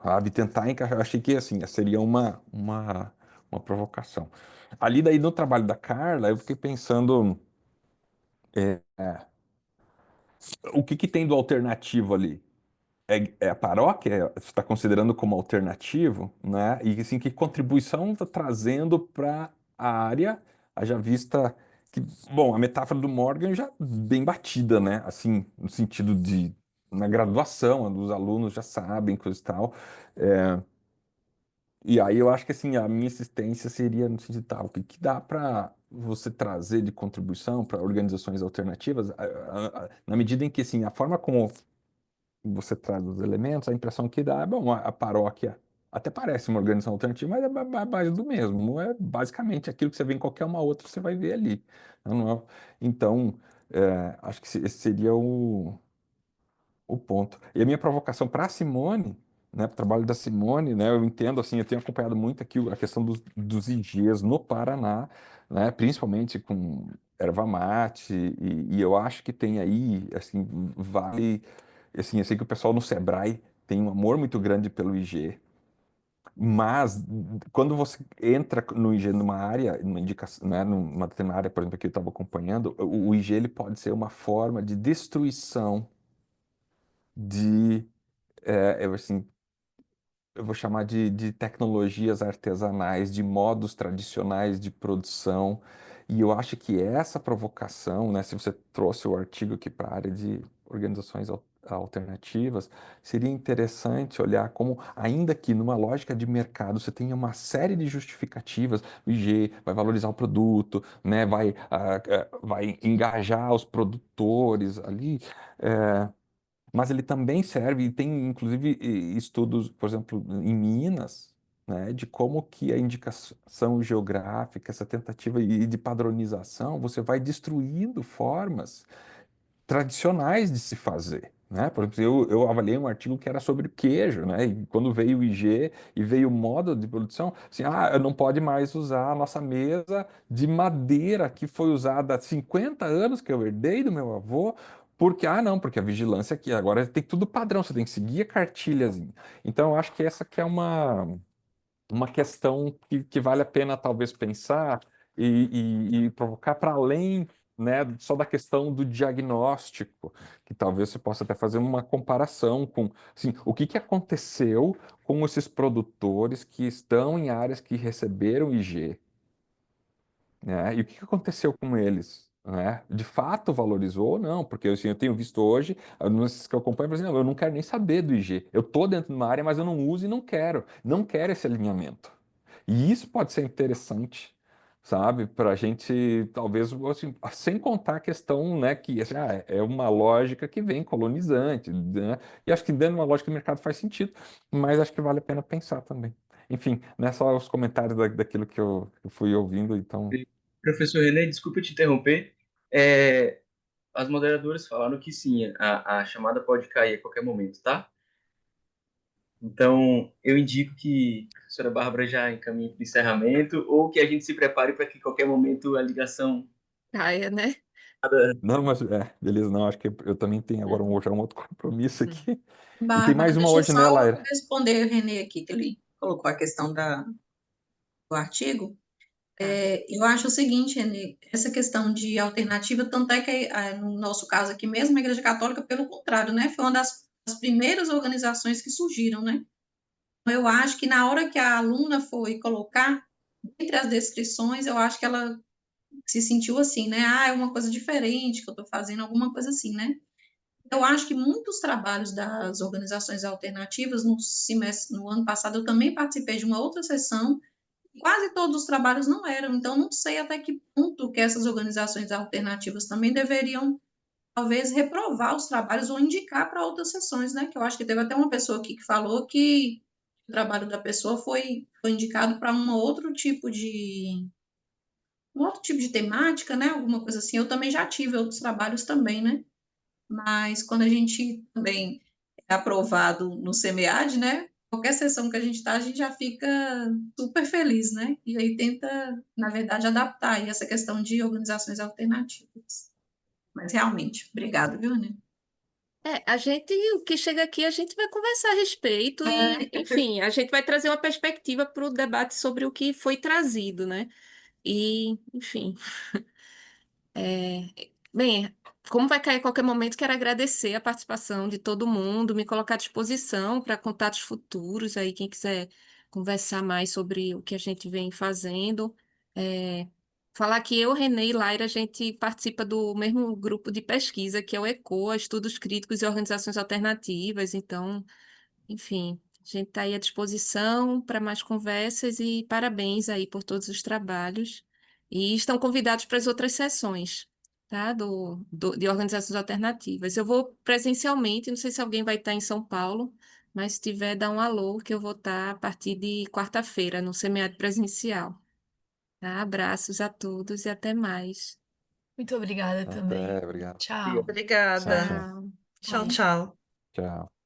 sabe? Tentar encaixar, eu achei que assim, seria uma provocação. Ali daí no trabalho da Carla, eu fiquei pensando, é, o que que tem do alternativo ali? É a paróquia? Você está considerando como alternativo, né? E assim, que contribuição está trazendo para a área, haja vista que, bom, a metáfora do Morgan já bem batida, né? Assim, no sentido de na graduação, os alunos já sabem, coisa e tal. É, e aí eu acho que assim, a minha insistência seria no sentido tal, o que que dá para você trazer de contribuição para organizações alternativas, na medida em que assim, a forma como você traz os elementos, a impressão que dá é, bom, a paróquia até parece uma organização alternativa, mas é a base do mesmo. Não é basicamente aquilo que você vê em qualquer uma outra, você vai ver ali. Então, acho que esse seria o ponto. E a minha provocação para a Simone, né, para o trabalho da Simone, né, eu entendo, assim, eu tenho acompanhado muito aqui a questão dos IGs no Paraná, né, principalmente com erva mate, e eu acho que tem aí, assim, vale, assim, eu sei que o pessoal no Sebrae tem um amor muito grande pelo IG, Mas quando você entra no IG numa área, numa indicação, né, numa determinada área, por exemplo, que eu estava acompanhando, o IG ele pode ser uma forma de destruição de, assim, eu vou chamar de tecnologias artesanais, de modos tradicionais de produção. E eu acho que essa provocação, né, se você trouxe o artigo aqui para a área de organizações alternativas, seria interessante olhar como, ainda que numa lógica de mercado, você tenha uma série de justificativas, o IG vai valorizar o produto, né, vai engajar os produtores ali. eh, mas ele também serve, e tem inclusive estudos, por exemplo, em Minas, né, de como que a indicação geográfica, essa tentativa de padronização, você vai destruindo formas tradicionais de se fazer. Né? Por exemplo, eu avaliei um artigo que era sobre queijo, né? E quando veio o IG e veio o modo de produção, assim, não pode mais usar a nossa mesa de madeira que foi usada há 50 anos que eu herdei do meu avô, porque, não, porque a vigilância aqui agora tem tudo padrão, você tem que seguir a cartilhazinha. Então, eu acho que essa que é uma questão que vale a pena talvez pensar e provocar para além, né, só da questão do diagnóstico, que talvez você possa até fazer uma comparação com, assim, o que aconteceu com esses produtores que estão em áreas que receberam IG, né? E o que aconteceu com eles? Né? De fato valorizou ou não? Porque assim, eu tenho visto hoje, nos que eu acompanho, por exemplo, eu não quero nem saber do IG. Eu estou dentro de uma área, mas eu não uso e não quero. Não quero esse alinhamento. E isso pode ser interessante, sabe? Para a gente, talvez, assim, sem contar a questão, né, que assim, é uma lógica que vem colonizante, né? E acho que dentro de uma lógica de mercado faz sentido, mas acho que vale a pena pensar também. Enfim, né, só os comentários daquilo que eu fui ouvindo, então. Professor René, desculpa te interromper. É, as moderadoras falaram que sim, a chamada pode cair a qualquer momento, tá? Então, eu indico que a professora Bárbara já encaminhe para o encerramento ou que a gente se prepare para que a qualquer momento a ligação. Caia, né? Não, mas beleza, não, acho que eu também tenho agora já um outro compromisso Hum. aqui. E tem Bárbara, mais uma deixa eu hoje, né, só Laira? responder o Renê aqui, que ele colocou a questão do artigo. Tá. Eu acho o seguinte, Renê, essa questão de alternativa, tanto é que no nosso caso aqui mesmo, a Igreja Católica, pelo contrário, né, foi uma das primeiras organizações que surgiram, né? Então, eu acho que na hora que a aluna foi colocar, entre as descrições, eu acho que ela se sentiu assim, né? É uma coisa diferente que eu estou fazendo, alguma coisa assim, né? Eu acho que muitos trabalhos das organizações alternativas, no ano passado, eu também participei de uma outra sessão, quase todos os trabalhos não eram, então não sei até que ponto que essas organizações alternativas também deveriam, talvez, reprovar os trabalhos ou indicar para outras sessões, né? Que eu acho que teve até uma pessoa aqui que falou que o trabalho da pessoa foi indicado para um outro tipo de temática, né? Alguma coisa assim. Eu também já tive outros trabalhos também, né? Mas quando a gente também é aprovado no SEMEAD, né? Qualquer sessão que a gente está, a gente já fica super feliz, né? E aí tenta, na verdade, adaptar aí essa questão de organizações alternativas. Mas realmente, obrigada, viu, Né? A gente, o que chega aqui, a gente vai conversar a respeito e, enfim, a gente vai trazer uma perspectiva para o debate sobre o que foi trazido, né? E, enfim, é, bem, como vai cair a qualquer momento, quero agradecer a participação de todo mundo, me colocar à disposição para contatos futuros, aí quem quiser conversar mais sobre o que a gente vem fazendo. É, falar que eu, Renê e Laira, a gente participa do mesmo grupo de pesquisa, que é o ECOA, Estudos Críticos e Organizações Alternativas, então, enfim, a gente está aí à disposição para mais conversas e parabéns aí por todos os trabalhos. E estão convidados para as outras sessões, tá? De organizações alternativas. Eu vou presencialmente, não sei se alguém vai estar em São Paulo, mas se tiver, dá um alô, que eu vou estar a partir de quarta-feira no seminário presencial. Tá? Abraços a todos e até mais. Muito obrigada Até, também. obrigado. Tchau. Tchau, Obrigada. tchau. Tchau. Tchau, tchau. Tchau.